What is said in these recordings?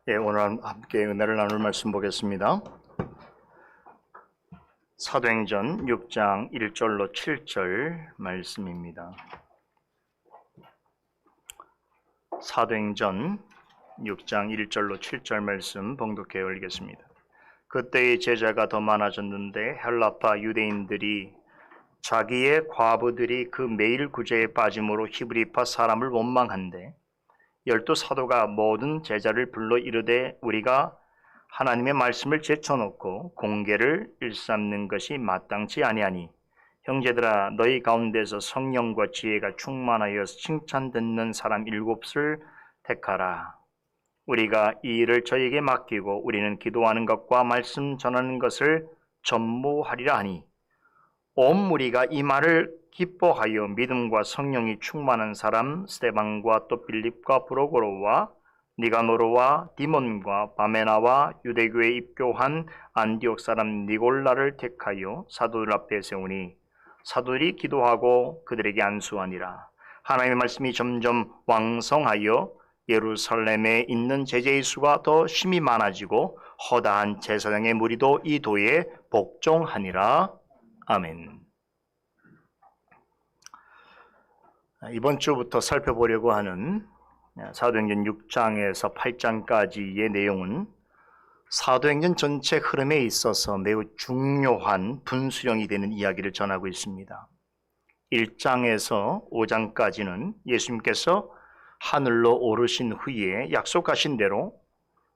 오늘 함께 은혜를 나눌 말씀 보겠습니다. 사도행전 6장 1절로 7절 말씀입니다. 사도행전 6장 1절로 7절 말씀 봉독해 올리겠습니다. 그때의 제자가 더 많아졌는데 헬라파 유대인들이 자기의 과부들이 그 매일 구제에 빠짐으로 히브리파 사람을 원망한데 열두 사도가 모든 제자를 불러 이르되 우리가 하나님의 말씀을 제쳐놓고 공계를 일삼는 것이 마땅치 아니하니 형제들아 너희 가운데서 성령과 지혜가 충만하여 칭찬 듣는 사람 7을 택하라. 우리가 이 일을 저에게 맡기고 우리는 기도하는 것과 말씀 전하는 것을 전무하리라 하니 온 무리가 이 말을 기뻐하여 믿음과 성령이 충만한 사람 스데반과 또 빌립과 브로고로와 니가노르와 디몬과 바메나와 유대교에 입교한 안디옥 사람 니골라를 택하여 사도들 앞에 세우니 사도들이 기도하고 그들에게 안수하니라. 하나님의 말씀이 점점 왕성하여 예루살렘에 있는 제자의 수가 더 심히 많아지고 허다한 제사장의 무리도 이 도에 복종하니라. 아멘. 이번 주부터 살펴보려고 하는 사도행전 6장에서 8장까지의 내용은 사도행전 전체 흐름에 있어서 매우 중요한 분수령이 되는 이야기를 전하고 있습니다. 1장에서 5장까지는 예수님께서 하늘로 오르신 후에 약속하신 대로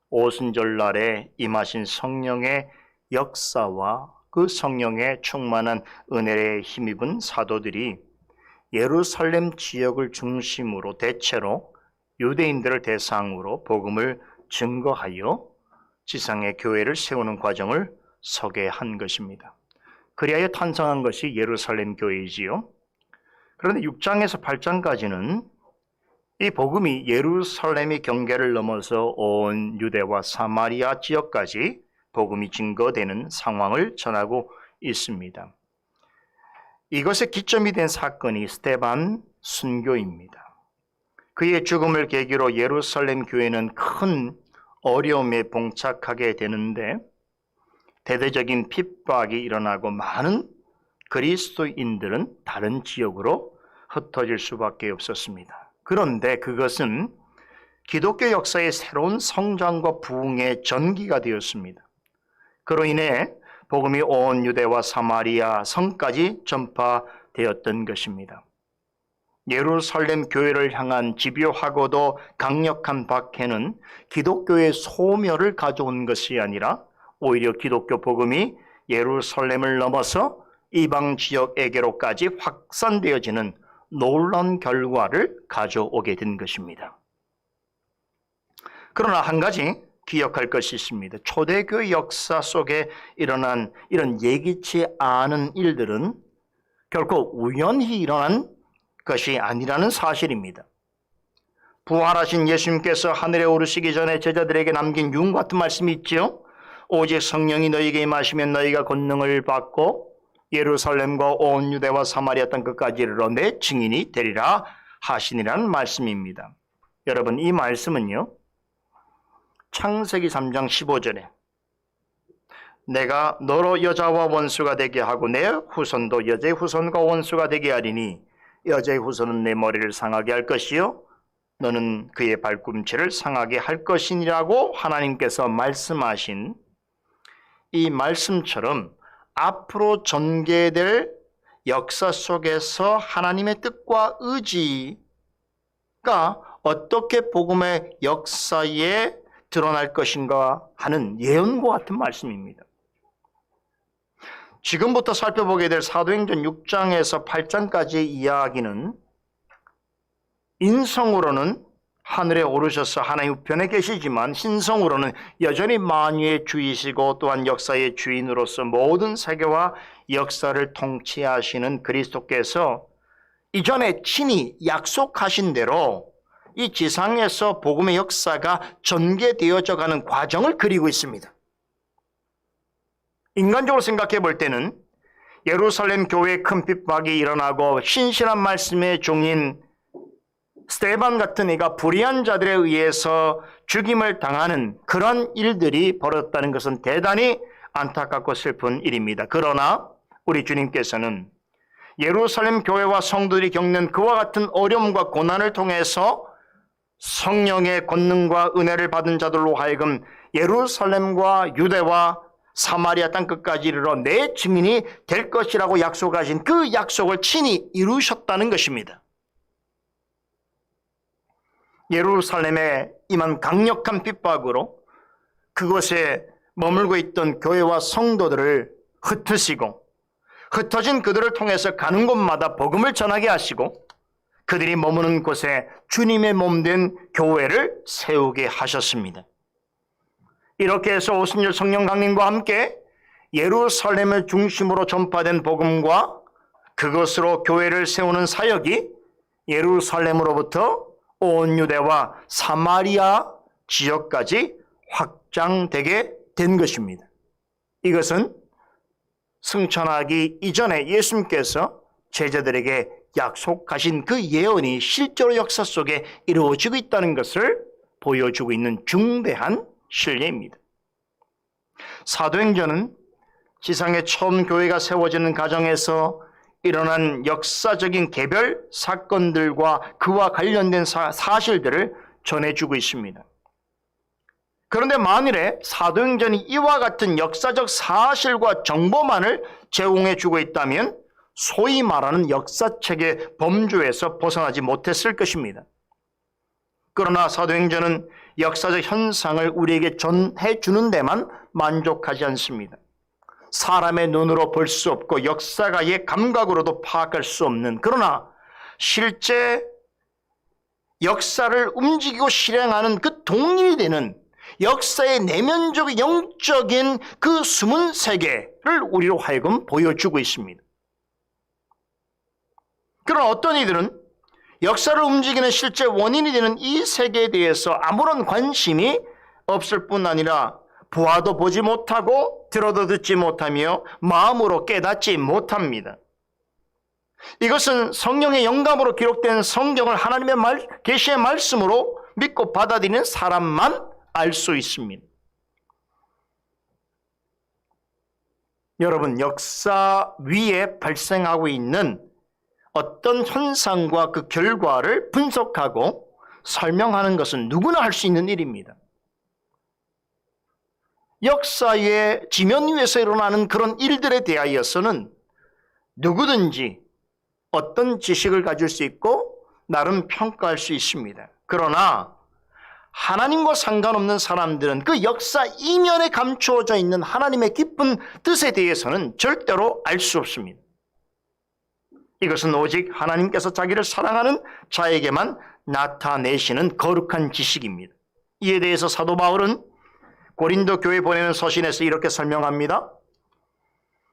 오순절날에 임하신 성령의 역사와 그 성령의 충만한 은혜에 힘입은 사도들이 예루살렘 지역을 중심으로 대체로 유대인들을 대상으로 복음을 증거하여 지상의 교회를 세우는 과정을 소개한 것입니다. 그리하여 탄생한 것이 예루살렘 교회이지요. 그런데 6장에서 8장까지는 이 복음이 예루살렘의 경계를 넘어서 온 유대와 사마리아 지역까지 복음이 증거되는 상황을 전하고 있습니다. 이것의 기점이 된 사건이 스데반 순교입니다. 그의 죽음을 계기로 예루살렘 교회는 큰 어려움에 봉착하게 되는데 대대적인 핍박이 일어나고 많은 그리스도인들은 다른 지역으로 흩어질 수밖에 없었습니다. 그런데 그것은 기독교 역사의 새로운 성장과 부흥의 전기가 되었습니다. 그로 인해 복음이 온 유대와 사마리아 성까지 전파되었던 것입니다. 예루살렘 교회를 향한 집요하고도 강력한 박해는 기독교의 소멸을 가져온 것이 아니라 오히려 기독교 복음이 예루살렘을 넘어서 이방 지역에게로까지 확산되어지는 놀라운 결과를 가져오게 된 것입니다. 그러나 한 가지 기억할 것이 있습니다. 초대교회 역사 속에 일어난 이런 예기치 않은 일들은 결코 우연히 일어난 것이 아니라는 사실입니다. 부활하신 예수님께서 하늘에 오르시기 전에 제자들에게 남긴 융 같은 말씀이 있죠. 오직 성령이 너희에게 임하시면 너희가 권능을 받고 예루살렘과 온 유대와 사마리아 땅 끝까지 이르러 내 증인이 되리라 하시니라는 말씀입니다. 여러분, 이 말씀은요, 창세기 3장 15절에 내가 너로 여자와 원수가 되게 하고 내 후손도 여자의 후손과 원수가 되게 하리니 여자의 후손은 내 머리를 상하게 할 것이요 너는 그의 발꿈치를 상하게 할 것이니라고 하나님께서 말씀하신 이 말씀처럼 앞으로 전개될 역사 속에서 하나님의 뜻과 의지가 어떻게 복음의 역사에 드러날 것인가 하는 예언과 같은 말씀입니다. 지금부터 살펴보게 될 사도행전 6장에서 8장까지의 이야기는 인성으로는 하늘에 오르셔서 하나님 우편에 계시지만 신성으로는 여전히 만유의 주이시고 또한 역사의 주인으로서 모든 세계와 역사를 통치하시는 그리스도께서 이전에 친히 약속하신 대로 이 지상에서 복음의 역사가 전개되어져 가는 과정을 그리고 있습니다. 인간적으로 생각해 볼 때는 예루살렘 교회에 큰 핍박이 일어나고 신실한 말씀의 종인 스데반 같은 이가 불의한 자들에 의해서 죽임을 당하는 그런 일들이 벌어졌다는 것은 대단히 안타깝고 슬픈 일입니다. 그러나 우리 주님께서는 예루살렘 교회와 성도들이 겪는 그와 같은 어려움과 고난을 통해서 성령의 권능과 은혜를 받은 자들로 하여금 예루살렘과 유대와 사마리아 땅끝까지 이르러 내 증인이 될 것이라고 약속하신 그 약속을 친히 이루셨다는 것입니다. 예루살렘에 임한 강력한 핍박으로 그곳에 머물고 있던 교회와 성도들을 흩으시고 흩어진 그들을 통해서 가는 곳마다 복음을 전하게 하시고 그들이 머무는 곳에 주님의 몸된 교회를 세우게 하셨습니다. 이렇게 해서 오순절 성령 강림과 함께 예루살렘을 중심으로 전파된 복음과 그것으로 교회를 세우는 사역이 예루살렘으로부터 온 유대와 사마리아 지역까지 확장되게 된 것입니다. 이것은 승천하기 이전에 예수님께서 제자들에게 약속하신 그 예언이 실제로 역사 속에 이루어지고 있다는 것을 보여주고 있는 중대한 신뢰입니다. 사도행전은 지상에 처음 교회가 세워지는 과정에서 일어난 역사적인 개별 사건들과 그와 관련된 사실들을 전해주고 있습니다. 그런데 만일에 사도행전이 이와 같은 역사적 사실과 정보만을 제공해주고 있다면 소위 말하는 역사책의 범주에서 벗어나지 못했을 것입니다. 그러나 사도행전은 역사적 현상을 우리에게 전해주는 데만 만족하지 않습니다. 사람의 눈으로 볼 수 없고 역사가의 감각으로도 파악할 수 없는, 그러나 실제 역사를 움직이고 실행하는 그 동일이 되는 역사의 내면적 영적인 그 숨은 세계를 우리로 하여금 보여주고 있습니다. 그러나 어떤 이들은 역사를 움직이는 실제 원인이 되는 이 세계에 대해서 아무런 관심이 없을 뿐 아니라 보아도 보지 못하고 들어도 듣지 못하며 마음으로 깨닫지 못합니다. 이것은 성령의 영감으로 기록된 성경을 하나님의 계시의 말씀으로 믿고 받아들이는 사람만 알 수 있습니다. 여러분, 역사 위에 발생하고 있는 어떤 현상과 그 결과를 분석하고 설명하는 것은 누구나 할 수 있는 일입니다. 역사의 지면 위에서 일어나는 그런 일들에 대하여서는 누구든지 어떤 지식을 가질 수 있고 나름 평가할 수 있습니다. 그러나 하나님과 상관없는 사람들은 그 역사 이면에 감추어져 있는 하나님의 깊은 뜻에 대해서는 절대로 알 수 없습니다. 이것은 오직 하나님께서 자기를 사랑하는 자에게만 나타내시는 거룩한 지식입니다. 이에 대해서 사도 바울은 고린도 교회 보내는 서신에서 이렇게 설명합니다.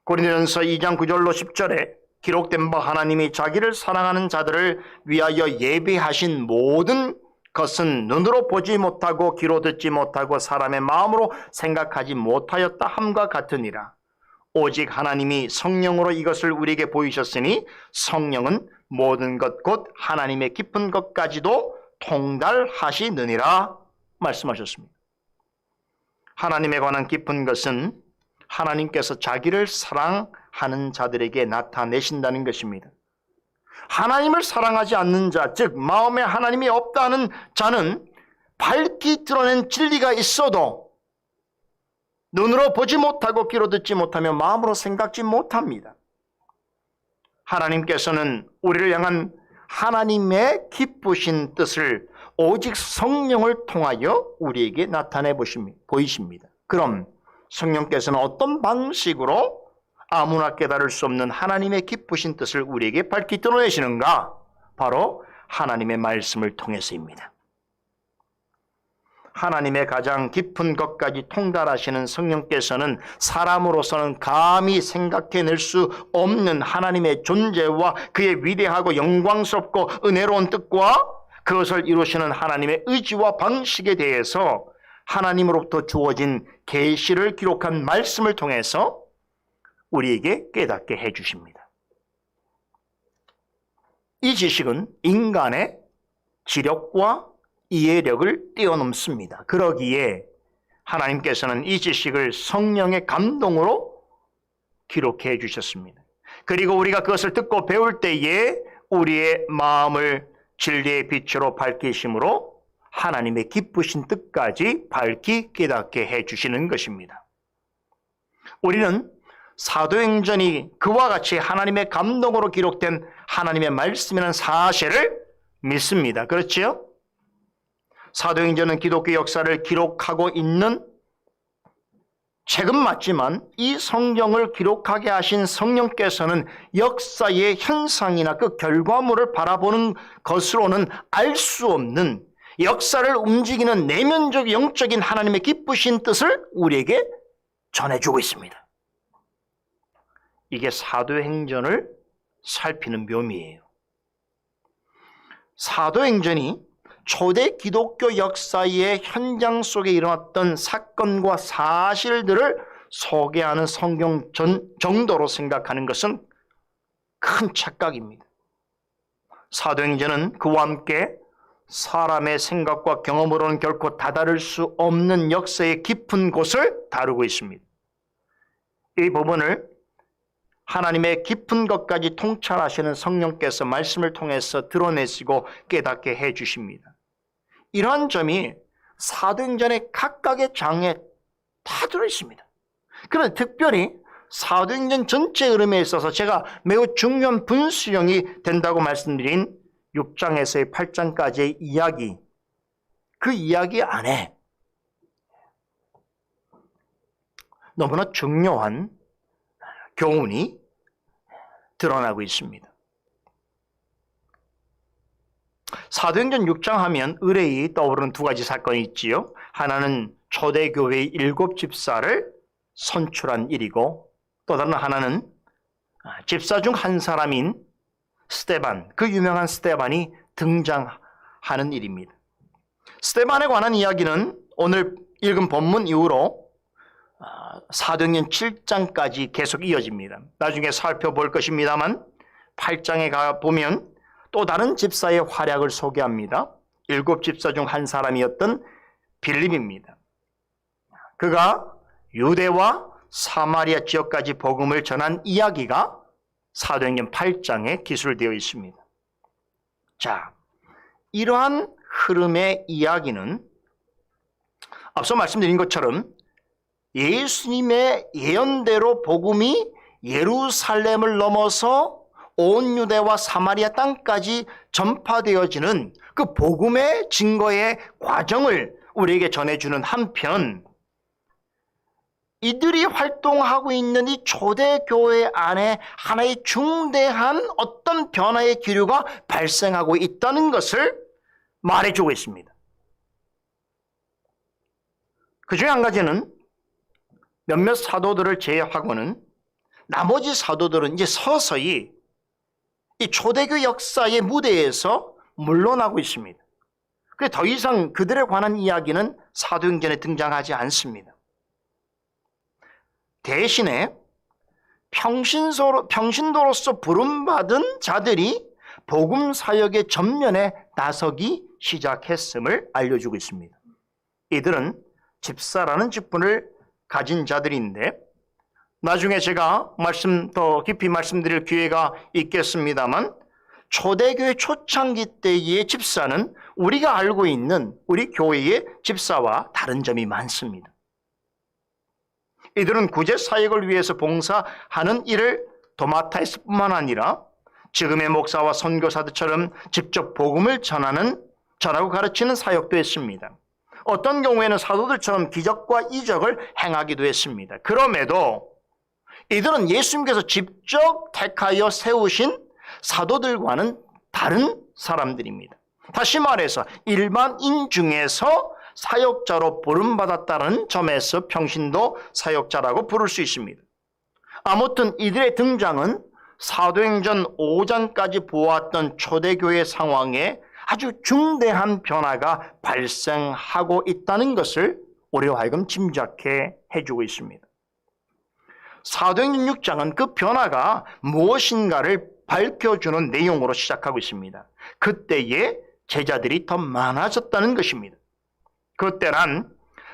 고린도전서 2장 9절로 10절에 기록된 바 하나님이 자기를 사랑하는 자들을 위하여 예비하신 모든 것은 눈으로 보지 못하고 귀로 듣지 못하고 사람의 마음으로 생각하지 못하였다 함과 같으니라. 오직 하나님이 성령으로 이것을 우리에게 보이셨으니 성령은 모든 것 곧 하나님의 깊은 것까지도 통달하시느니라 말씀하셨습니다. 하나님에 관한 깊은 것은 하나님께서 자기를 사랑하는 자들에게 나타내신다는 것입니다. 하나님을 사랑하지 않는 자, 즉 마음에 하나님이 없다는 자는 밝히 드러낸 진리가 있어도 눈으로 보지 못하고 귀로 듣지 못하며 마음으로 생각지 못합니다. 하나님께서는 우리를 향한 하나님의 기쁘신 뜻을 오직 성령을 통하여 우리에게 나타내 보이십니다. 그럼 성령께서는 어떤 방식으로 아무나 깨달을 수 없는 하나님의 기쁘신 뜻을 우리에게 밝히 드러내시는가? 바로 하나님의 말씀을 통해서입니다. 하나님의 가장 깊은 것까지 통달하시는 성령께서는 사람으로서는 감히 생각해낼 수 없는 하나님의 존재와 그의 위대하고 영광스럽고 은혜로운 뜻과 그것을 이루시는 하나님의 의지와 방식에 대해서 하나님으로부터 주어진 계시를 기록한 말씀을 통해서 우리에게 깨닫게 해주십니다. 이 지식은 인간의 지력과 이해력을 뛰어넘습니다. 그러기에 하나님께서는 이 지식을 성령의 감동으로 기록해 주셨습니다. 그리고 우리가 그것을 듣고 배울 때에 우리의 마음을 진리의 빛으로 밝히심으로 하나님의 기쁘신 뜻까지 밝히 깨닫게 해 주시는 것입니다. 우리는 사도행전이 그와 같이 하나님의 감동으로 기록된 하나님의 말씀이라는 사실을 믿습니다. 그렇지요? 사도행전은 기독교 역사를 기록하고 있는 책은 맞지만 이 성경을 기록하게 하신 성령께서는 역사의 현상이나 그 결과물을 바라보는 것으로는 알 수 없는 역사를 움직이는 내면적 영적인 하나님의 기쁘신 뜻을 우리에게 전해주고 있습니다. 이게 사도행전을 살피는 묘미예요. 사도행전이 초대 기독교 역사의 현장 속에 일어났던 사건과 사실들을 소개하는 성경 정도로 생각하는 것은 큰 착각입니다. 사도행전은 그와 함께 사람의 생각과 경험으로는 결코 다다를 수 없는 역사의 깊은 곳을 다루고 있습니다. 이 부분을 하나님의 깊은 것까지 통찰하시는 성령께서 말씀을 통해서 드러내시고 깨닫게 해 주십니다. 이러한 점이 사도행전의 각각의 장에 다 들어있습니다. 그런데 특별히 사도행전 전체 흐름에 있어서 제가 매우 중요한 분수령이 된다고 말씀드린 6장에서의 8장까지의 이야기, 그 이야기 안에 너무나 중요한 교훈이 드러나고 있습니다. 사도행전 6장 하면 의뢰이 떠오르는 두 가지 사건이 있지요. 하나는 초대교회의 7 집사를 선출한 일이고 또 다른 하나는 집사 중 한 사람인 스데반, 그 유명한 스데반이 등장하는 일입니다. 스데반에 관한 이야기는 오늘 읽은 본문 이후로 사도행전 7장까지 계속 이어집니다. 나중에 살펴볼 것입니다만 8장에 가보면 또 다른 집사의 활약을 소개합니다. 7 집사 중 한 사람이었던 빌립입니다. 그가 유대와 사마리아 지역까지 복음을 전한 이야기가 사도행전 8장에 기술되어 있습니다. 자, 이러한 흐름의 이야기는 앞서 말씀드린 것처럼 예수님의 예언대로 복음이 예루살렘을 넘어서 온 유대와 사마리아 땅까지 전파되어지는 그 복음의 증거의 과정을 우리에게 전해주는 한편 이들이 활동하고 있는 이 초대교회 안에 하나의 중대한 어떤 변화의 기류가 발생하고 있다는 것을 말해주고 있습니다. 그 중에 한 가지는 몇몇 사도들을 제외하고는 나머지 사도들은 이제 서서히 이 초대교 역사의 무대에서 물러나고 있습니다. 그래서 더 이상 그들에 관한 이야기는 사도행전에 등장하지 않습니다. 대신에 평신도로서 부름받은 자들이 복음 사역의 전면에 나서기 시작했음을 알려주고 있습니다. 이들은 집사라는 직분을 가진 자들인데 나중에 제가 더 깊이 말씀드릴 기회가 있겠습니다만 초대교회 초창기 때의 집사는 우리가 알고 있는 우리 교회의 집사와 다른 점이 많습니다. 이들은 구제 사역을 위해서 봉사하는 일을 도맡아 뿐만 아니라 지금의 목사와 선교사들처럼 직접 복음을 전하고 가르치는 사역도 했습니다. 어떤 경우에는 사도들처럼 기적과 이적을 행하기도 했습니다. 그럼에도 이들은 예수님께서 직접 택하여 세우신 사도들과는 다른 사람들입니다. 다시 말해서 일반인 중에서 사역자로 부름받았다는 점에서 평신도 사역자라고 부를 수 있습니다. 아무튼 이들의 등장은 사도행전 5장까지 보았던 초대교회 상황에 아주 중대한 변화가 발생하고 있다는 것을 우리와 하여금 짐작해 해주고 있습니다. 사도행전 6장은 그 변화가 무엇인가를 밝혀주는 내용으로 시작하고 있습니다. 그때에 제자들이 더 많아졌다는 것입니다. 그때란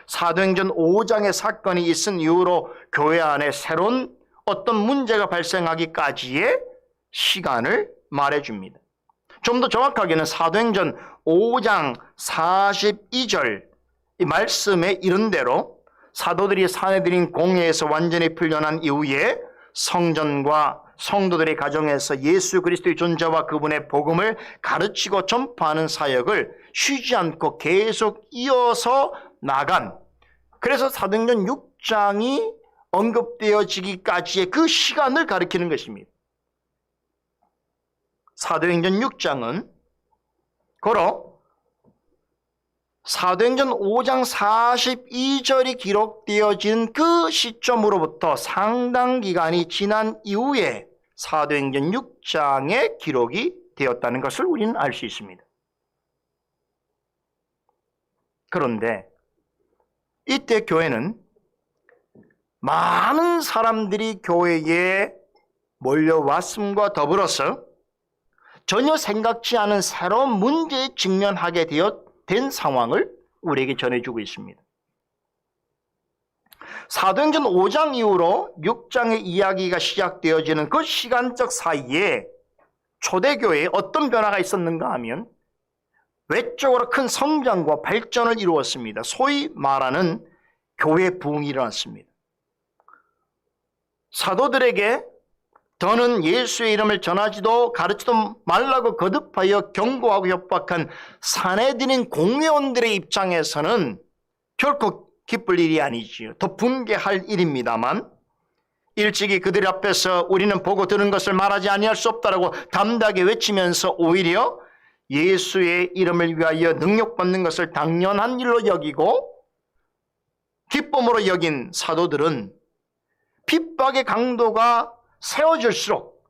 사도행전 5장의 사건이 있은 이후로 교회 안에 새로운 어떤 문제가 발생하기까지의 시간을 말해줍니다. 좀 더 정확하게는 사도행전 5장 42절 이 말씀에 이른 대로 사도들이 사내들인 공회에서 완전히 풀려난 이후에 성전과 성도들의 가정에서 예수 그리스도의 존재와 그분의 복음을 가르치고 전파하는 사역을 쉬지 않고 계속 이어서 나간, 그래서 사도행전 6장이 언급되어지기까지의 그 시간을 가리키는 것입니다. 사도행전 6장은 고로 사도행전 5장 42절이 기록되어진 그 시점으로부터 상당 기간이 지난 이후에 사도행전 6장의 기록이 되었다는 것을 우리는 알 수 있습니다. 그런데 이때 교회는 많은 사람들이 교회에 몰려왔음과 더불어서 전혀 생각지 않은 새로운 문제에 직면하게 된 상황을 우리에게 전해주고 있습니다. 사도행전 5장 이후로 6장의 이야기가 시작되어지는 그 시간적 사이에 초대교회에 어떤 변화가 있었는가 하면 외적으로 큰 성장과 발전을 이루었습니다. 소위 말하는 교회 부흥이 일어났습니다. 사도들에게 더는 예수의 이름을 전하지도 가르치도 말라고 거듭하여 경고하고 협박한 사내들인 공회원들의 입장에서는 결코 기쁠 일이 아니지요. 더 분개할 일입니다만 일찍이 그들 앞에서 우리는 보고 들은 것을 말하지 아니할 수 없다라고 담대하게 외치면서 오히려 예수의 이름을 위하여 능력받는 것을 당연한 일로 여기고 기쁨으로 여긴 사도들은 핍박의 강도가 세워질수록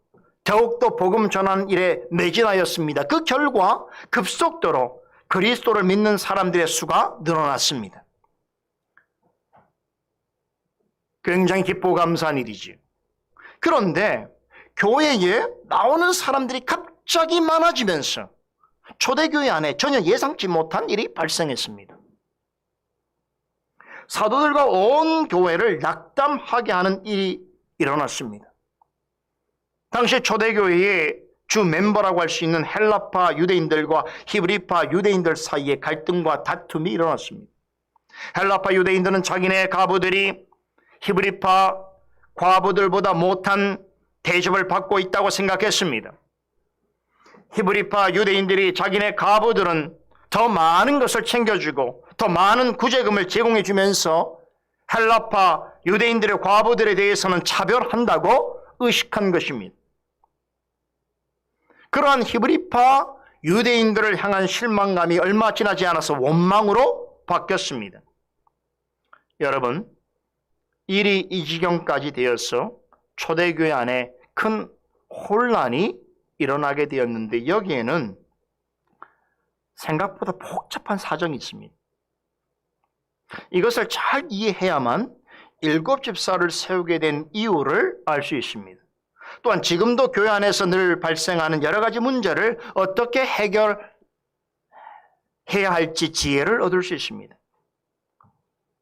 더욱더 복음 전하는 일에 매진하였습니다. 그 결과 급속도로 그리스도를 믿는 사람들의 수가 늘어났습니다. 굉장히 기쁘고 감사한 일이지. 그런데 교회에 나오는 사람들이 갑자기 많아지면서 초대교회 안에 전혀 예상치 못한 일이 발생했습니다. 사도들과 온 교회를 낙담하게 하는 일이 일어났습니다. 당시 초대교회의 주 멤버라고 할 수 있는 헬라파 유대인들과 히브리파 유대인들 사이에 갈등과 다툼이 일어났습니다. 헬라파 유대인들은 자기네 과부들이 히브리파 과부들보다 못한 대접을 받고 있다고 생각했습니다. 히브리파 유대인들이 자기네 과부들은 더 많은 것을 챙겨주고 더 많은 구제금을 제공해 주면서 헬라파 유대인들의 과부들에 대해서는 차별한다고 의식한 것입니다. 그러한 히브리파 유대인들을 향한 실망감이 얼마 지나지 않아서 원망으로 바뀌었습니다. 여러분, 일이 이 지경까지 되어서 초대교회 안에 큰 혼란이 일어나게 되었는데 여기에는 생각보다 복잡한 사정이 있습니다. 이것을 잘 이해해야만 일곱 집사를 세우게 된 이유를 알 수 있습니다. 또한 지금도 교회 안에서 늘 발생하는 여러 가지 문제를 어떻게 해결해야 할지 지혜를 얻을 수 있습니다.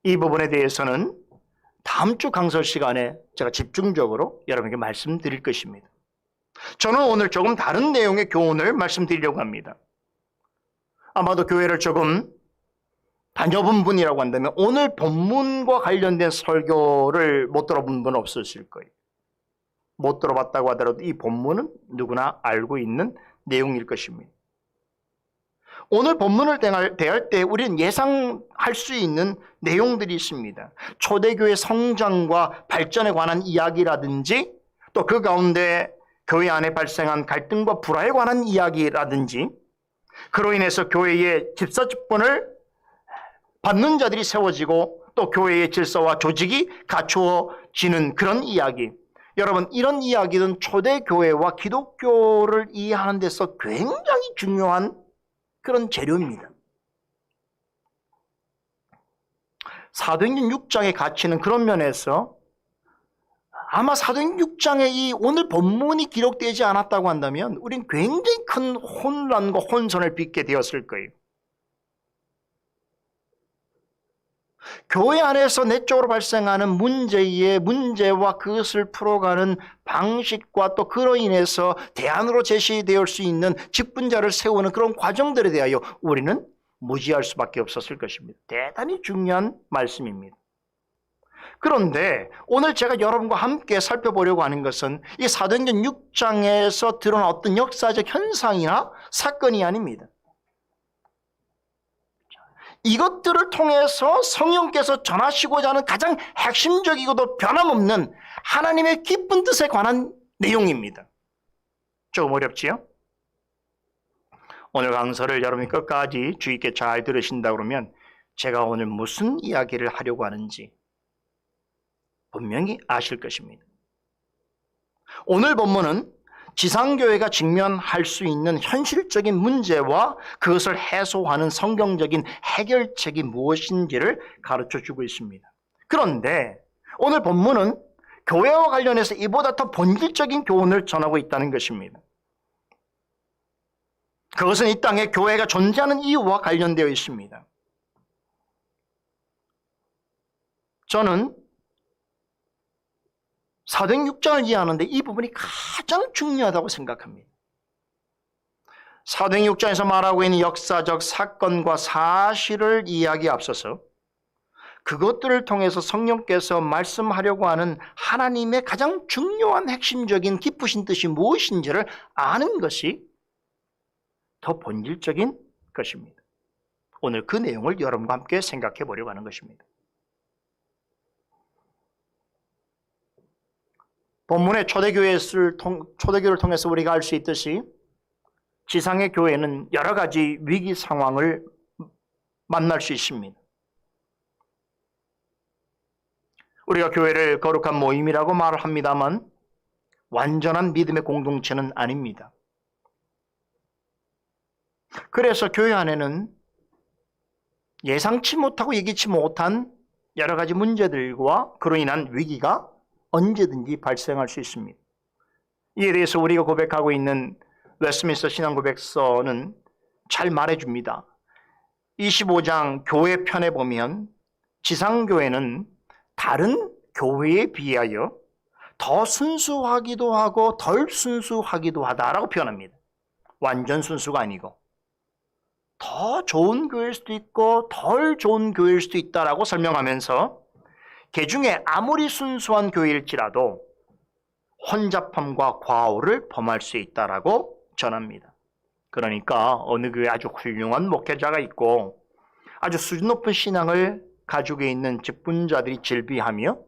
이 부분에 대해서는 다음 주 강설 시간에 제가 집중적으로 여러분에게 말씀드릴 것입니다. 저는 오늘 조금 다른 내용의 교훈을 말씀드리려고 합니다. 아마도 교회를 조금 다녀본 분이라고 한다면 오늘 본문과 관련된 설교를 못 들어본 분은 없으실 거예요. 못 들어봤다고 하더라도 이 본문은 누구나 알고 있는 내용일 것입니다. 오늘 본문을 대할 때 우리는 예상할 수 있는 내용들이 있습니다. 초대교회 성장과 발전에 관한 이야기라든지 또 그 가운데 교회 안에 발생한 갈등과 불화에 관한 이야기라든지 그로 인해서 교회의 집사직분을 받는 자들이 세워지고 또 교회의 질서와 조직이 갖추어지는 그런 이야기. 여러분, 이런 이야기는 초대교회와 기독교를 이해하는 데서 굉장히 중요한 그런 재료입니다. 사도행전 6장의 가치는 그런 면에서 아마 사도행전 6장에 이 오늘 본문이 기록되지 않았다고 한다면 우린 굉장히 큰 혼란과 혼선을 빚게 되었을 거예요. 교회 안에서 내적으로 발생하는 문제와 그것을 풀어가는 방식과 또 그로 인해서 대안으로 제시되어 수 있는 직분자를 세우는 그런 과정들에 대하여 우리는 무지할 수밖에 없었을 것입니다. 대단히 중요한 말씀입니다. 그런데 오늘 제가 여러분과 함께 살펴보려고 하는 것은 이 사도행전 6장에서 드러난 어떤 역사적 현상이나 사건이 아닙니다. 이것들을 통해서 성령께서 전하시고자 하는 가장 핵심적이고도 변함없는 하나님의 깊은 뜻에 관한 내용입니다. 조금 어렵지요? 오늘 강서를 여러분이 끝까지 주의 있게 잘 들으신다 그러면 제가 오늘 무슨 이야기를 하려고 하는지 분명히 아실 것입니다. 오늘 본문은 지상교회가 직면할 수 있는 현실적인 문제와 그것을 해소하는 성경적인 해결책이 무엇인지를 가르쳐주고 있습니다. 그런데 오늘 본문은 교회와 관련해서 이보다 더 본질적인 교훈을 전하고 있다는 것입니다. 그것은 이 땅에 교회가 존재하는 이유와 관련되어 있습니다. 저는 사도행전 6장을 이해하는데 이 부분이 가장 중요하다고 생각합니다. 사도행전 6장에서 말하고 있는 역사적 사건과 사실을 이해하기에 앞서서 그것들을 통해서 성령께서 말씀하려고 하는 하나님의 가장 중요한 핵심적인 깊으신 뜻이 무엇인지를 아는 것이 더 본질적인 것입니다. 오늘 그 내용을 여러분과 함께 생각해 보려고 하는 것입니다. 본문의 초대교회를 통해서 우리가 알 수 있듯이 지상의 교회는 여러 가지 위기 상황을 만날 수 있습니다. 우리가 교회를 거룩한 모임이라고 말을 합니다만 완전한 믿음의 공동체는 아닙니다. 그래서 교회 안에는 예상치 못하고 예기치 못한 여러 가지 문제들과 그로 인한 위기가 언제든지 발생할 수 있습니다. 이에 대해서 우리가 고백하고 있는 웨스트민스터 신앙고백서는 잘 말해줍니다. 25장 교회 편에 보면 지상교회는 다른 교회에 비하여 더 순수하기도 하고 덜 순수하기도 하다라고 표현합니다. 완전 순수가 아니고 더 좋은 교회일 수도 있고 덜 좋은 교회일 수도 있다라고 설명하면서 개중에 아무리 순수한 교회일지라도 혼잡함과 과오를 범할 수 있다라고 전합니다. 그러니까 어느 교회에 아주 훌륭한 목회자가 있고 아주 수준 높은 신앙을 가지고 있는 직분자들이 질비하며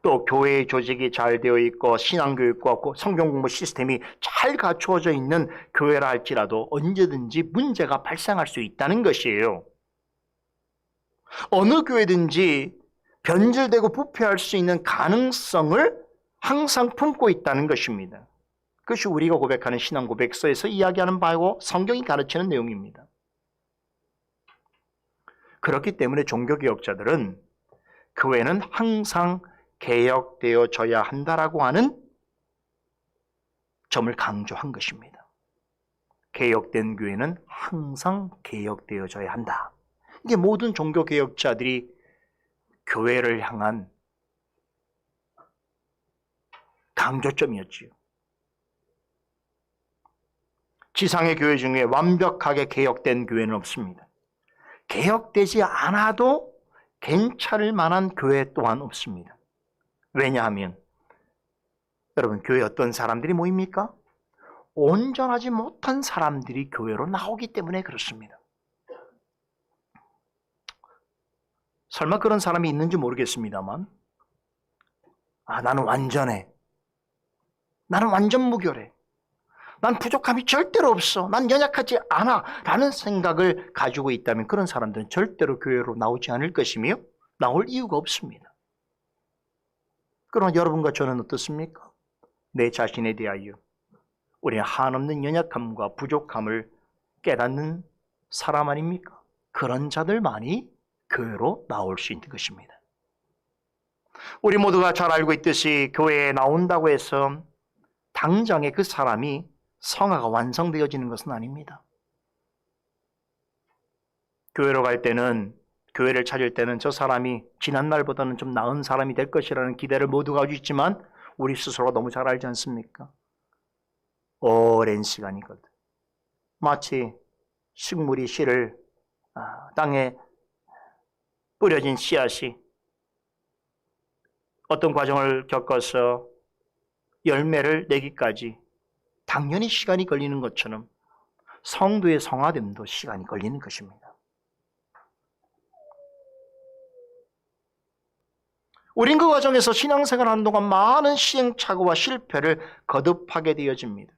또 교회의 조직이 잘 되어 있고 신앙교육과 성경공부 시스템이 잘 갖추어져 있는 교회라 할지라도 언제든지 문제가 발생할 수 있다는 것이에요. 어느 교회든지 변질되고 부패할 수 있는 가능성을 항상 품고 있다는 것입니다. 그것이 우리가 고백하는 신앙 고백서에서 이야기하는 바고 성경이 가르치는 내용입니다. 그렇기 때문에 종교개혁자들은 교회는 항상 개혁되어져야 한다라고 하는 점을 강조한 것입니다. 개혁된 교회는 항상 개혁되어져야 한다. 이게 모든 종교개혁자들이 교회를 향한 강조점이었지요. 지상의 교회 중에 완벽하게 개혁된 교회는 없습니다. 개혁되지 않아도 괜찮을 만한 교회 또한 없습니다. 왜냐하면 여러분 교회에 어떤 사람들이 모입니까? 온전하지 못한 사람들이 교회로 나오기 때문에 그렇습니다. 설마 그런 사람이 있는지 모르겠습니다만 나는 완전해. 나는 완전 무결해. 난 부족함이 절대로 없어. 난 연약하지 않아. 라는 생각을 가지고 있다면 그런 사람들은 절대로 교회로 나오지 않을 것이며 나올 이유가 없습니다. 그러나 여러분과 저는 어떻습니까? 내 자신에 대하여 우리는 한없는 연약함과 부족함을 깨닫는 사람 아닙니까? 그런 자들만이 교회로 나올 수 있는 것입니다. 우리 모두가 잘 알고 있듯이 교회에 나온다고 해서 당장에 그 사람이 성화가 완성되어지는 것은 아닙니다. 교회로 갈 때는, 교회를 찾을 때는 저 사람이 지난날보다는 좀 나은 사람이 될 것이라는 기대를 모두가 가지고 있지만 우리 스스로가 너무 잘 알지 않습니까? 오랜 시간이거든. 마치 식물이 씨를 땅에 뿌려진 씨앗이 어떤 과정을 겪어서 열매를 내기까지 당연히 시간이 걸리는 것처럼 성도의 성화됨도 시간이 걸리는 것입니다. 우린 그 과정에서 신앙생활 하는 동안 많은 시행착오와 실패를 거듭하게 되어집니다.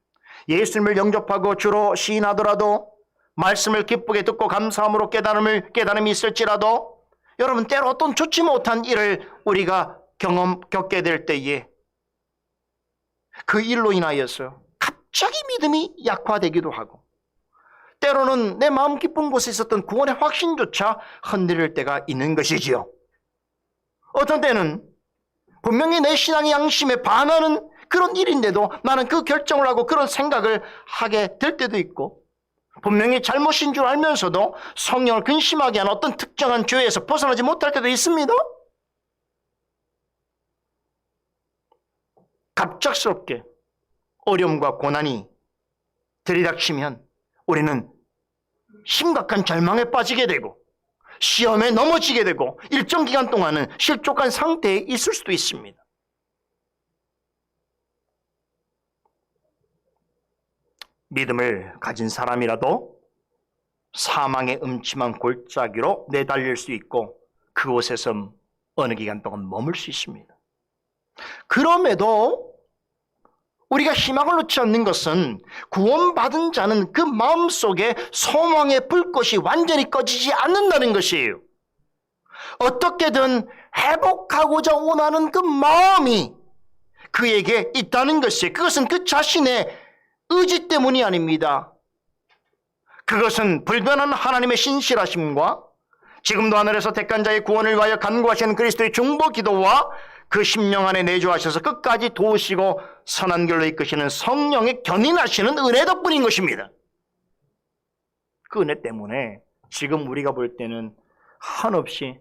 예수님을 영접하고 주로 시인하더라도, 말씀을 기쁘게 듣고 감사함으로 깨달음이 있을지라도, 여러분 때로 어떤 좋지 못한 일을 우리가 겪게 될 때에 그 일로 인하여서 갑자기 믿음이 약화되기도 하고, 때로는 내 마음 깊은 곳에 있었던 구원의 확신조차 흔들릴 때가 있는 것이지요. 어떤 때는 분명히 내 신앙의 양심에 반하는 그런 일인데도 나는 그 결정을 하고 그런 생각을 하게 될 때도 있고, 분명히 잘못인 줄 알면서도 성령을 근심하게 하는 어떤 특정한 죄에서 벗어나지 못할 때도 있습니다. 갑작스럽게 어려움과 고난이 들이닥치면 우리는 심각한 절망에 빠지게 되고 시험에 넘어지게 되고 일정 기간 동안은 실족한 상태에 있을 수도 있습니다. 믿음을 가진 사람이라도 사망의 음침한 골짜기로 내달릴 수 있고 그곳에서 어느 기간 동안 머물 수 있습니다. 그럼에도 우리가 희망을 놓지 않는 것은 구원받은 자는 그 마음속에 소망의 불꽃이 완전히 꺼지지 않는다는 것이에요. 어떻게든 회복하고자 원하는 그 마음이 그에게 있다는 것이에요. 그것은 그 자신의 의지 때문이 아닙니다. 그것은 불변한 하나님의 신실하심과 지금도 하늘에서 택한 자의 구원을 위하여 간구하시는 그리스도의 중보 기도와 그 심령 안에 내주하셔서 끝까지 도우시고 선한 길로 이끄시는 성령의 견인하시는 은혜 덕분인 것입니다. 그 은혜 때문에 지금 우리가 볼 때는 한없이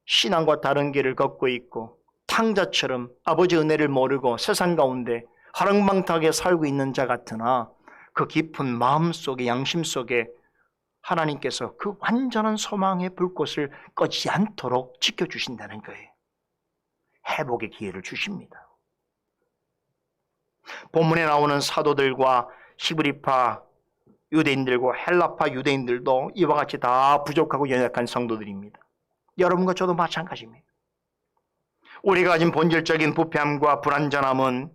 신앙과 다른 길을 걷고 있고 탕자처럼 아버지 은혜를 모르고 세상 가운데 하랑방탕하게 살고 있는 자 같으나 그 깊은 마음 속에 양심 속에 하나님께서 그 완전한 소망의 불꽃을 꺼지지 않도록 지켜주신다는 거예요. 회복의 기회를 주십니다. 본문에 나오는 사도들과 히브리파 유대인들과 헬라파 유대인들도 이와 같이 다 부족하고 연약한 성도들입니다. 여러분과 저도 마찬가지입니다. 우리가 가진 본질적인 부패함과 불완전함은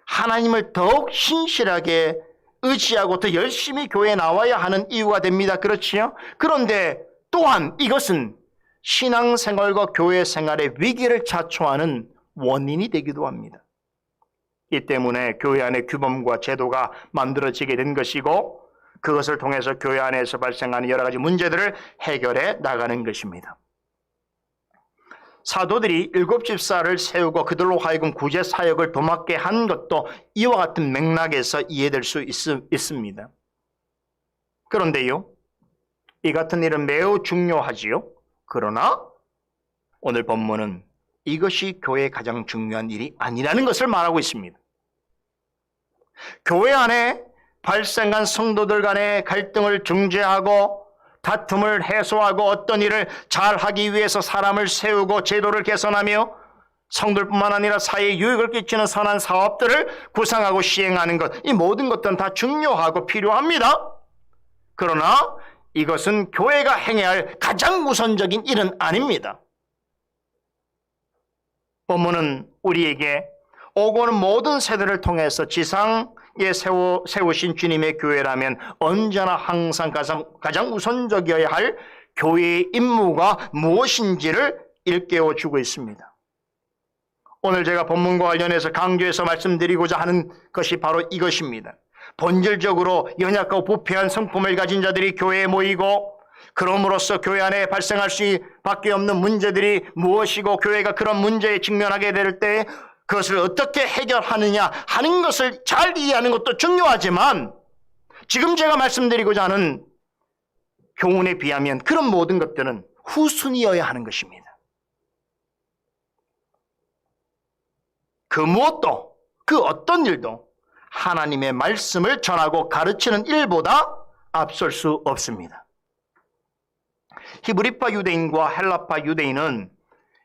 하나님을 더욱 신실하게 의지하고 더 열심히 교회에 나와야 하는 이유가 됩니다. 그렇지요? 그런데 또한 이것은 신앙생활과 교회 생활의 위기를 자초하는 원인이 되기도 합니다. 이 때문에 교회 안에 규범과 제도가 만들어지게 된 것이고 그것을 통해서 교회 안에서 발생하는 여러 가지 문제들을 해결해 나가는 것입니다. 사도들이 7집사를 세우고 그들로 하여금 구제 사역을 도맡게 한 것도 이와 같은 맥락에서 이해될 수 있습니다. 그런데요, 이 같은 일은 매우 중요하지요. 그러나 오늘 본문은 이것이 교회의 가장 중요한 일이 아니라는 것을 말하고 있습니다. 교회 안에 발생한 성도들 간의 갈등을 중재하고 다툼을 해소하고 어떤 일을 잘하기 위해서 사람을 세우고 제도를 개선하며 성도들뿐만 아니라 사회에 유익을 끼치는 선한 사업들을 구상하고 시행하는 것, 이 모든 것들은 다 중요하고 필요합니다. 그러나 이것은 교회가 행해야 할 가장 우선적인 일은 아닙니다. 본문은 우리에게 오고 오는 모든 세대를 통해서 지상에 세우신 주님의 교회라면 언제나 항상 가장 우선적이어야 할 교회의 임무가 무엇인지를 일깨워주고 있습니다. 오늘 제가 본문과 관련해서 강조해서 말씀드리고자 하는 것이 바로 이것입니다. 본질적으로 연약하고 부패한 성품을 가진 자들이 교회에 모이고 그럼으로써 교회 안에 발생할 수밖에 없는 문제들이 무엇이고 교회가 그런 문제에 직면하게 될 때 그것을 어떻게 해결하느냐 하는 것을 잘 이해하는 것도 중요하지만 지금 제가 말씀드리고자 하는 교훈에 비하면 그런 모든 것들은 후순위여야 하는 것입니다. 그 무엇도 그 어떤 일도 하나님의 말씀을 전하고 가르치는 일보다 앞설 수 없습니다. 히브리파 유대인과 헬라파 유대인은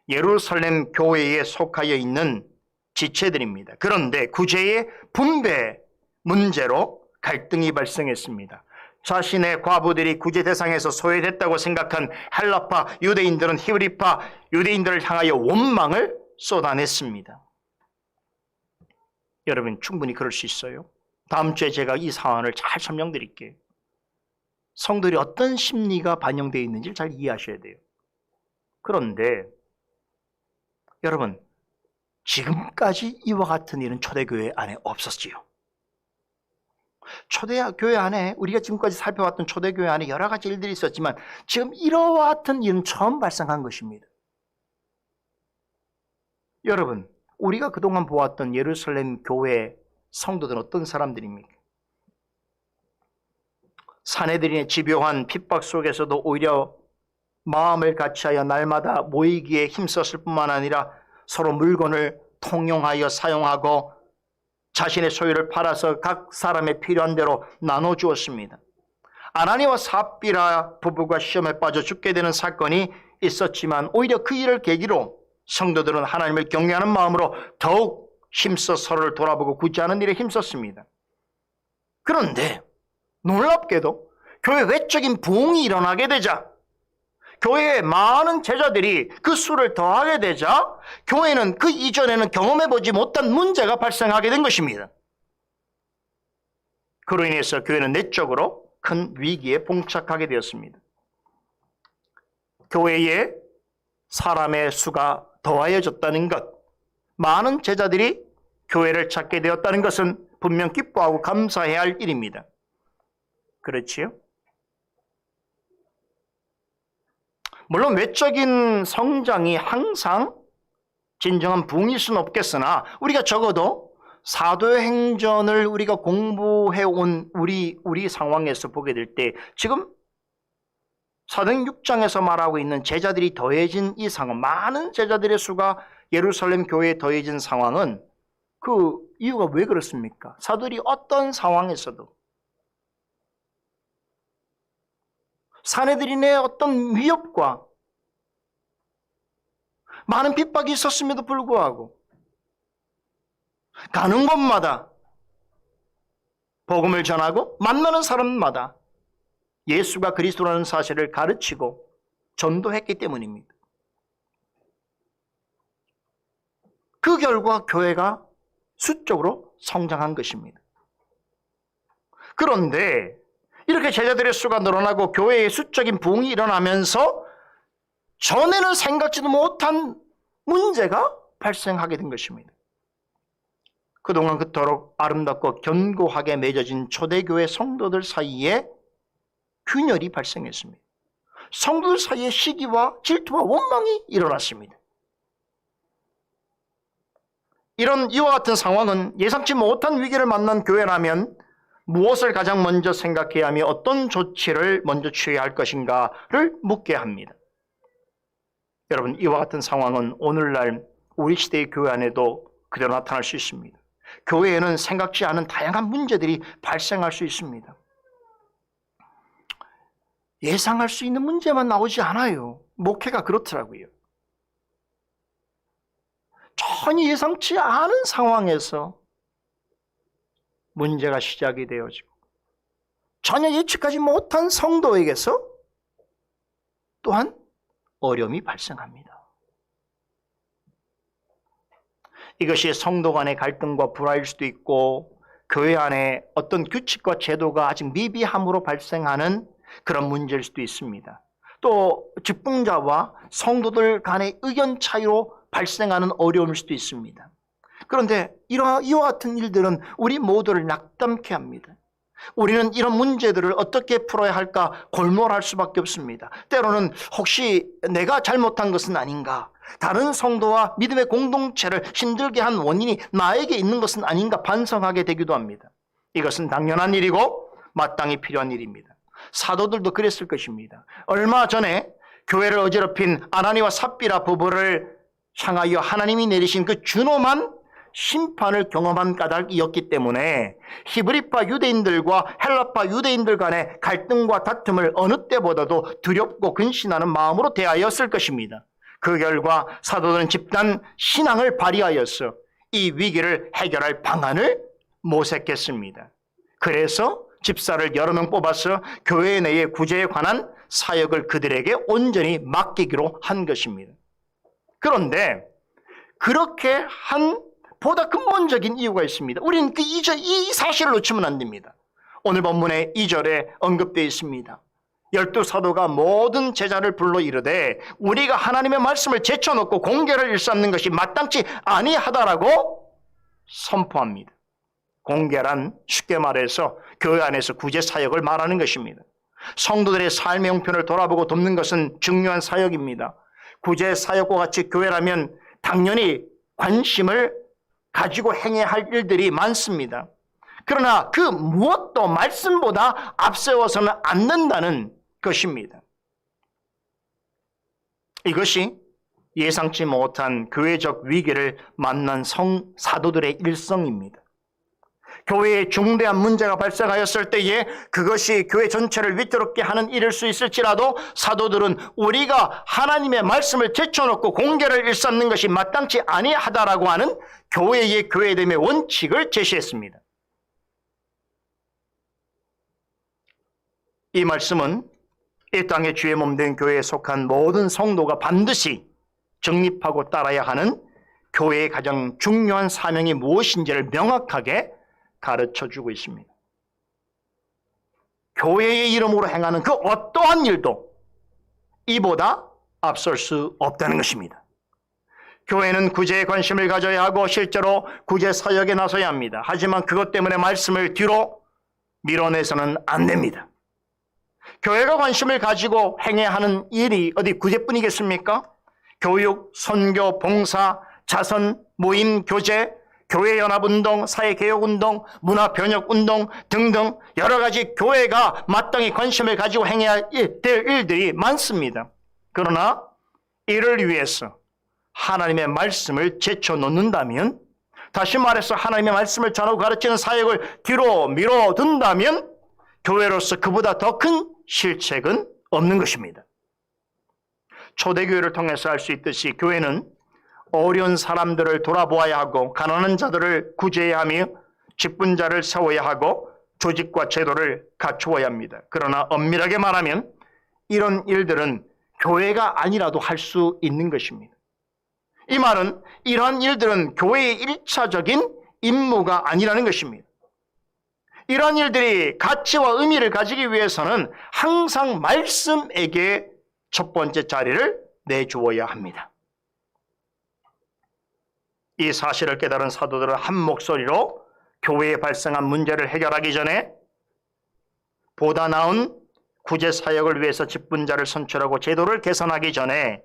예루살렘 교회에 속하여 있는 지체들입니다. 그런데 구제의 분배 문제로 갈등이 발생했습니다. 자신의 과부들이 구제 대상에서 소외됐다고 생각한 헬라파 유대인들은 히브리파 유대인들을 향하여 원망을 쏟아냈습니다. 여러분 충분히 그럴 수 있어요. 다음 주에 제가 이 상황을 잘 설명드릴게요. 성도들이 어떤 심리가 반영되어 있는지를 잘 이해하셔야 돼요. 그런데 여러분 지금까지 이와 같은 일은 초대교회 안에 없었지요. 초대교회 안에 우리가 지금까지 살펴봤던 초대교회 안에 여러 가지 일들이 있었지만 지금 이와 같은 일은 처음 발생한 것입니다. 여러분 우리가 그동안 보았던 예루살렘 교회 성도들은 어떤 사람들입니까? 사내들인의 집요한 핍박 속에서도 오히려 마음을 같이하여 날마다 모이기에 힘썼을 뿐만 아니라 서로 물건을 통용하여 사용하고 자신의 소유를 팔아서 각 사람의 필요한 대로 나눠주었습니다. 아나니와 삽비라 부부가 시험에 빠져 죽게 되는 사건이 있었지만 오히려 그 일을 계기로 성도들은 하나님을 경외하는 마음으로 더욱 힘써 서로를 돌아보고 구제하는 일에 힘썼습니다. 그런데 놀랍게도 교회 외적인 부흥이 일어나게 되자 교회에 많은 제자들이 그 수를 더하게 되자 교회는 그 이전에는 경험해보지 못한 문제가 발생하게 된 것입니다. 그로 인해서 교회는 내적으로 큰 위기에 봉착하게 되었습니다. 교회에 사람의 수가 더하여졌다는 것, 많은 제자들이 교회를 찾게 되었다는 것은 분명 기뻐하고 감사해야 할 일입니다. 그렇지요? 물론 외적인 성장이 항상 진정한 부흥일 수는 없겠으나 우리가 적어도 사도행전을 우리가 공부해온 우리 상황에서 보게 될 때 지금 사도행 6장에서 말하고 있는 제자들이 더해진 이 상황, 많은 제자들의 수가 예루살렘 교회에 더해진 상황은 그 이유가 왜 그렇습니까? 사도들이 어떤 상황에서도 사내들인의 어떤 위협과 많은 핍박이 있었음에도 불구하고 가는 곳마다 복음을 전하고 만나는 사람마다 예수가 그리스도라는 사실을 가르치고 전도했기 때문입니다. 그 결과 교회가 수적으로 성장한 것입니다. 그런데 이렇게 제자들의 수가 늘어나고 교회의 수적인 부흥이 일어나면서 전에는 생각지도 못한 문제가 발생하게 된 것입니다. 그동안 그토록 아름답고 견고하게 맺어진 초대교회 성도들 사이에 균열이 발생했습니다. 성도들 사이에 시기와 질투와 원망이 일어났습니다. 이런 이와 같은 상황은 예상치 못한 위기를 만난 교회라면 무엇을 가장 먼저 생각해야 하며 어떤 조치를 먼저 취해야 할 것인가를 묻게 합니다. 여러분, 이와 같은 상황은 오늘날 우리 시대의 교회 안에도 그대로 나타날 수 있습니다. 교회에는 생각지 않은 다양한 문제들이 발생할 수 있습니다. 예상할 수 있는 문제만 나오지 않아요. 목회가 그렇더라고요. 전혀 예상치 않은 상황에서 문제가 시작이 되어지고 전혀 예측하지 못한 성도에게서 또한 어려움이 발생합니다. 이것이 성도 간의 갈등과 불화일 수도 있고 교회 안에 어떤 규칙과 제도가 아직 미비함으로 발생하는 그런 문제일 수도 있습니다. 또 직분자와 성도들 간의 의견 차이로 발생하는 어려움일 수도 있습니다. 그런데 이와 같은 일들은 우리 모두를 낙담케 합니다. 우리는 이런 문제들을 어떻게 풀어야 할까 골몰할 수밖에 없습니다. 때로는 혹시 내가 잘못한 것은 아닌가, 다른 성도와 믿음의 공동체를 힘들게 한 원인이 나에게 있는 것은 아닌가 반성하게 되기도 합니다. 이것은 당연한 일이고 마땅히 필요한 일입니다. 사도들도 그랬을 것입니다. 얼마 전에 교회를 어지럽힌 아나니와 삽비라 부부를 향하여 하나님이 내리신 그 준엄한 심판을 경험한 까닭이었기 때문에 히브리파 유대인들과 헬라파 유대인들 간의 갈등과 다툼을 어느 때보다도 두렵고 근신하는 마음으로 대하였을 것입니다. 그 결과 사도들은 집단 신앙을 발휘하여서 이 위기를 해결할 방안을 모색했습니다. 그래서 집사를 여러 명 뽑아서 교회 내의 구제에 관한 사역을 그들에게 온전히 맡기기로 한 것입니다. 그런데 그렇게 한 보다 근본적인 이유가 있습니다. 우리는 이 사실을 놓치면 안 됩니다. 오늘 본문의 2절에 언급되어 있습니다. 12사도가 모든 제자를 불러 이르되 우리가 하나님의 말씀을 제쳐놓고 공개를 일삼는 것이 마땅치 아니하다라고 선포합니다. 공개란 쉽게 말해서 교회 안에서 구제 사역을 말하는 것입니다. 성도들의 삶의 형편을 돌아보고 돕는 것은 중요한 사역입니다. 구제 사역과 같이 교회라면 당연히 관심을 가지고 행해야 할 일들이 많습니다. 그러나 그 무엇도 말씀보다 앞세워서는 안 된다는 것입니다. 이것이 예상치 못한 교회적 위기를 만난 사도들의 일성입니다. 교회에 중대한 문제가 발생하였을 때에 그것이 교회 전체를 위태롭게 하는 일일 수 있을지라도 사도들은 우리가 하나님의 말씀을 제쳐놓고 공개를 일삼는 것이 마땅치 아니하다라고 하는 교회의 교회됨의 원칙을 제시했습니다. 이 말씀은 이 땅의 주의 몸된 교회에 속한 모든 성도가 반드시 정립하고 따라야 하는 교회의 가장 중요한 사명이 무엇인지를 명확하게 가르쳐주고 있습니다. 교회의 이름으로 행하는 그 어떠한 일도 이보다 앞설 수 없다는 것입니다. 교회는 구제에 관심을 가져야 하고 실제로 구제 사역에 나서야 합니다. 하지만 그것 때문에 말씀을 뒤로 밀어내서는 안 됩니다. 교회가 관심을 가지고 행해야 하는 일이 어디 구제뿐이겠습니까? 교육, 선교, 봉사, 자선, 모임, 교제, 교회연합운동, 사회개혁운동, 문화변혁운동 등등 여러 가지 교회가 마땅히 관심을 가지고 행해야 될 일들이 많습니다. 그러나 이를 위해서 하나님의 말씀을 제쳐놓는다면, 다시 말해서 하나님의 말씀을 전하고 가르치는 사역을 뒤로 밀어둔다면 교회로서 그보다 더 큰 실책은 없는 것입니다. 초대교회를 통해서 알 수 있듯이 교회는 어려운 사람들을 돌아보아야 하고 가난한 자들을 구제해야 하며 직분자를 세워야 하고 조직과 제도를 갖추어야 합니다. 그러나 엄밀하게 말하면 이런 일들은 교회가 아니라도 할 수 있는 것입니다. 이 말은 이러한 일들은 교회의 1차적인 임무가 아니라는 것입니다. 이러한 일들이 가치와 의미를 가지기 위해서는 항상 말씀에게 첫 번째 자리를 내주어야 합니다. 이 사실을 깨달은 사도들은 한 목소리로 교회에 발생한 문제를 해결하기 전에 보다 나은 구제 사역을 위해서 직분자를 선출하고 제도를 개선하기 전에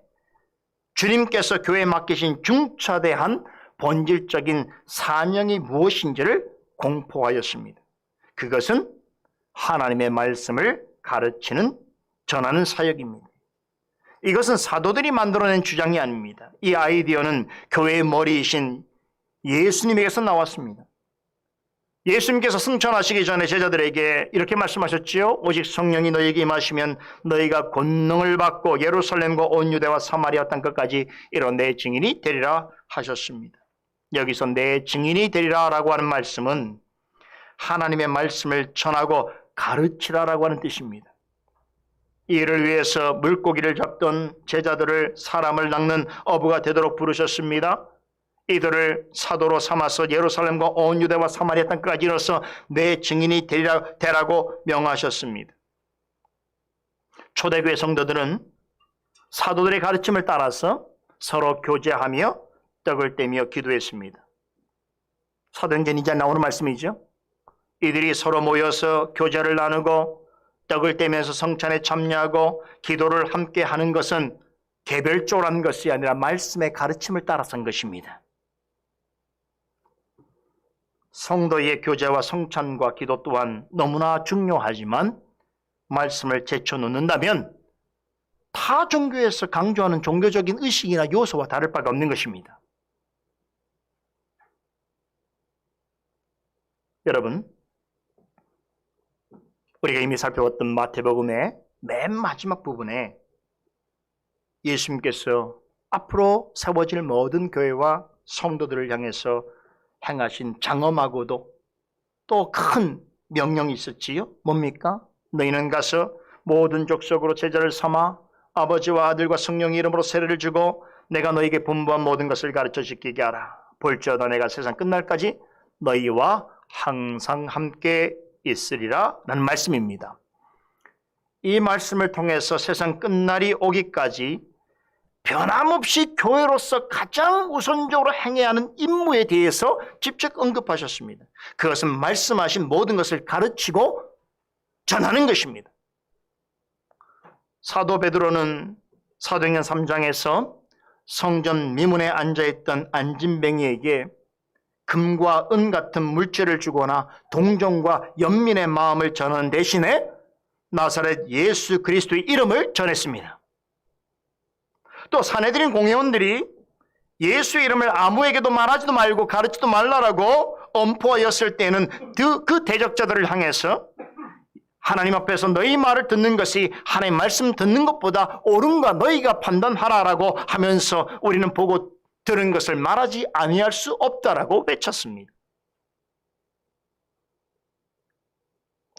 주님께서 교회에 맡기신 중차대한 본질적인 사명이 무엇인지를 공포하였습니다. 그것은 하나님의 말씀을 가르치는, 전하는 사역입니다. 이것은 사도들이 만들어낸 주장이 아닙니다. 이 아이디어는 교회의 머리이신 예수님에게서 나왔습니다. 예수님께서 승천하시기 전에 제자들에게 이렇게 말씀하셨지요. 오직 성령이 너희에게 임하시면 너희가 권능을 받고 예루살렘과 온 유대와 사마리아 땅 끝까지 이런 내 증인이 되리라 하셨습니다. 여기서 내 증인이 되리라 라고 하는 말씀은 하나님의 말씀을 전하고 가르치라라고 하는 뜻입니다. 이를 위해서 물고기를 잡던 제자들을 사람을 낚는 어부가 되도록 부르셨습니다. 이들을 사도로 삼아서 예루살렘과 온 유대와 사마리아 땅까지 이뤄서 내 증인이 되라고 명하셨습니다. 초대교회 성도들은 사도들의 가르침을 따라서 서로 교제하며 떡을 떼며 기도했습니다. 사도행전 2장에 나오는 말씀이죠. 이들이 서로 모여서 교제를 나누고 떡을 떼면서 성찬에 참여하고 기도를 함께 하는 것은 개별적으로 한 것이 아니라 말씀의 가르침을 따라서 한 것입니다. 성도의 교제와 성찬과 기도 또한 너무나 중요하지만 말씀을 제쳐놓는다면 타 종교에서 강조하는 종교적인 의식이나 요소와 다를 바가 없는 것입니다. 여러분, 우리가 이미 살펴봤던 마태복음의 맨 마지막 부분에 예수님께서 앞으로 세워질 모든 교회와 성도들을 향해서 행하신 장엄하고도 또 큰 명령이 있었지요. 뭡니까? 너희는 가서 모든 족속으로 제자를 삼아 아버지와 아들과 성령의 이름으로 세례를 주고 내가 너희에게 분부한 모든 것을 가르쳐 지키게 하라. 볼지어다 내가 세상 끝날까지 너희와 항상 함께 있으리라 라는 말씀입니다. 이 말씀을 통해서 세상 끝날이 오기까지 변함없이 교회로서 가장 우선적으로 행해야 하는 임무에 대해서 직접 언급하셨습니다. 그것은 말씀하신 모든 것을 가르치고 전하는 것입니다. 사도 베드로는 사도행전 3장에서 성전 미문에 앉아있던 안진뱅이에게 금과 은 같은 물질을 주거나 동정과 연민의 마음을 전하는 대신에 나사렛 예수 그리스도의 이름을 전했습니다. 또 산헤드린 공회원들이 예수의 이름을 아무에게도 말하지도 말고 가르치지도 말라라고 엄포하였을 때는 그 대적자들을 향해서 하나님 앞에서 너희 말을 듣는 것이 하나님 말씀 듣는 것보다 옳은가 너희가 판단하라라고 하면서 우리는 보고 들은 것을 말하지 아니할 수 없다라고 외쳤습니다.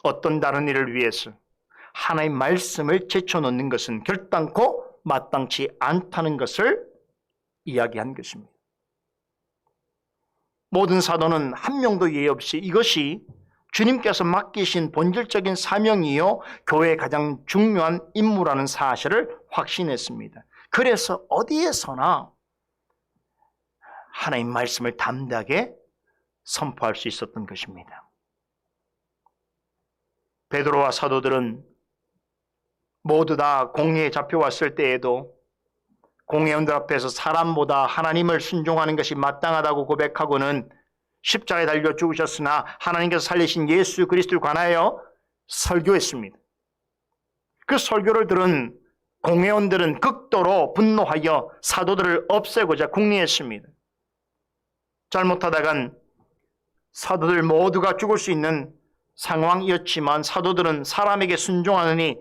어떤 다른 일을 위해서 하나님 말씀을 제쳐놓는 것은 결단코 마땅치 않다는 것을 이야기한 것입니다. 모든 사도는 한 명도 예의 없이 이것이 주님께서 맡기신 본질적인 사명이요 교회의 가장 중요한 임무라는 사실을 확신했습니다. 그래서 어디에서나 하나님 말씀을 담대하게 선포할 수 있었던 것입니다. 베드로와 사도들은 모두 다 공회에 잡혀왔을 때에도 공회원들 앞에서 사람보다 하나님을 순종하는 것이 마땅하다고 고백하고는 십자가에 달려 죽으셨으나 하나님께서 살리신 예수 그리스도를 관하여 설교했습니다. 그 설교를 들은 공회원들은 극도로 분노하여 사도들을 없애고자 궁리했습니다. 잘못하다간 사도들 모두가 죽을 수 있는 상황이었지만 사도들은 사람에게 순종하느니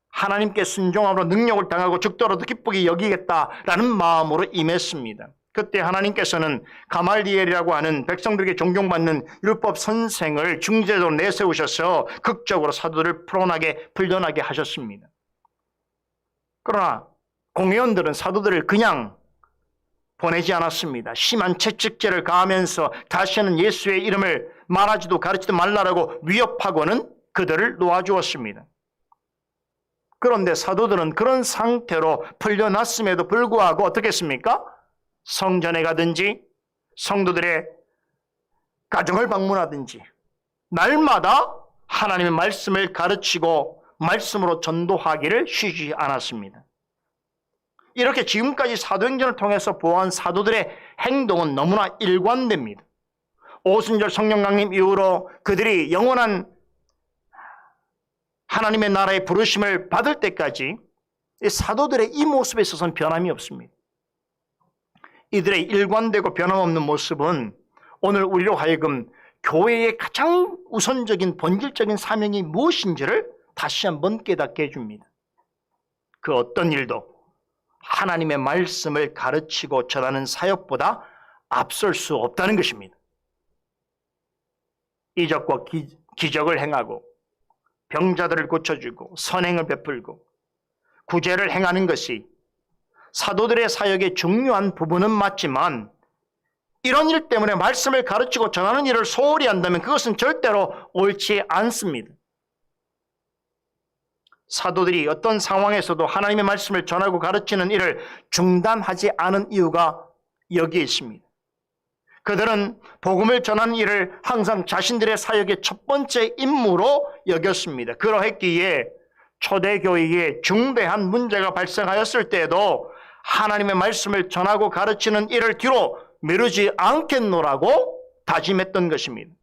하나님께 순종함으로 능력을 당하고 죽더라도 기쁘게 여기겠다라는 마음으로 임했습니다. 그때 하나님께서는 가말리엘이라고 하는 백성들에게 존경받는 율법 선생을 중재자로 내세우셔서 극적으로 사도들을 풀려나게 하셨습니다. 그러나 공회원들은 사도들을 그냥 보내지 않았습니다. 심한 채찍질을 가하면서 다시는 예수의 이름을 말하지도 가르치지도 말라라고 위협하고는 그들을 놓아주었습니다. 그런데 사도들은 그런 상태로 풀려났음에도 불구하고 어떻게 했습니까? 성전에 가든지 성도들의 가정을 방문하든지 날마다 하나님의 말씀을 가르치고 말씀으로 전도하기를 쉬지 않았습니다. 이렇게 지금까지 사도행전을 통해서 보아한 사도들의 행동은 너무나 일관됩니다. 오순절 성령 강림 이후로 그들이 영원한 하나님의 나라의 부르심을 받을 때까지 사도들의 이 모습에 있어서는 변함이 없습니다. 이들의 일관되고 변함없는 모습은 오늘 우리로 하여금 교회의 가장 우선적인 본질적인 사명이 무엇인지를 다시 한번 깨닫게 해줍니다. 그 어떤 일도 하나님의 말씀을 가르치고 전하는 사역보다 앞설 수 없다는 것입니다. 이적과 기적을 행하고 병자들을 고쳐주고 선행을 베풀고 구제를 행하는 것이 사도들의 사역의 중요한 부분은 맞지만 이런 일 때문에 말씀을 가르치고 전하는 일을 소홀히 한다면 그것은 절대로 옳지 않습니다. 사도들이 어떤 상황에서도 하나님의 말씀을 전하고 가르치는 일을 중단하지 않은 이유가 여기에 있습니다. 그들은 복음을 전하는 일을 항상 자신들의 사역의 첫 번째 임무로 여겼습니다. 그러했기에 초대교회에 중대한 문제가 발생하였을 때에도 하나님의 말씀을 전하고 가르치는 일을 뒤로 미루지 않겠노라고 다짐했던 것입니다.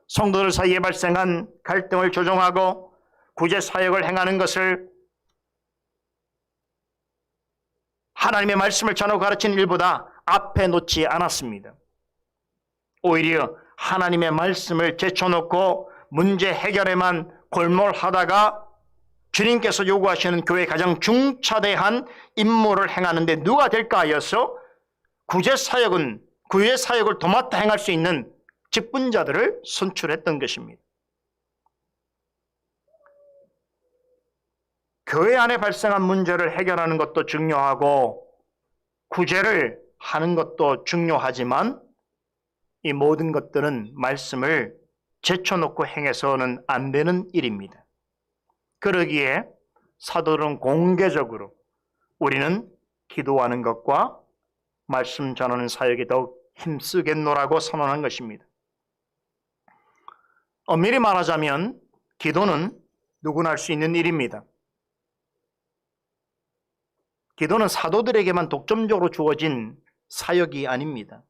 성도들 사이에 발생한 갈등을 조정하고 구제 사역을 행하는 것을 하나님의 말씀을 전하고 가르치는 일보다 앞에 놓지 않았습니다. 오히려 하나님의 말씀을 제쳐놓고 문제 해결에만 골몰하다가 주님께서 요구하시는 교회의 가장 중차대한 임무를 행하는데 누가 될까 하여서 구제 사역을 도맡아 행할 수 있는 직분자들을 선출했던 것입니다. 교회 안에 발생한 문제를 해결하는 것도 중요하고 구제를 하는 것도 중요하지만 이 모든 것들은 말씀을 제쳐놓고 행해서는 안 되는 일입니다. 그러기에 사도들은 공개적으로 우리는 기도하는 것과 말씀 전하는 사역에 더욱 힘쓰겠노라고 선언한 것입니다. 엄밀히 말하자면 기도는 누구나 할 수 있는 일입니다. 기도는 사도들에게만 독점적으로 주어진 사역이 아닙니다.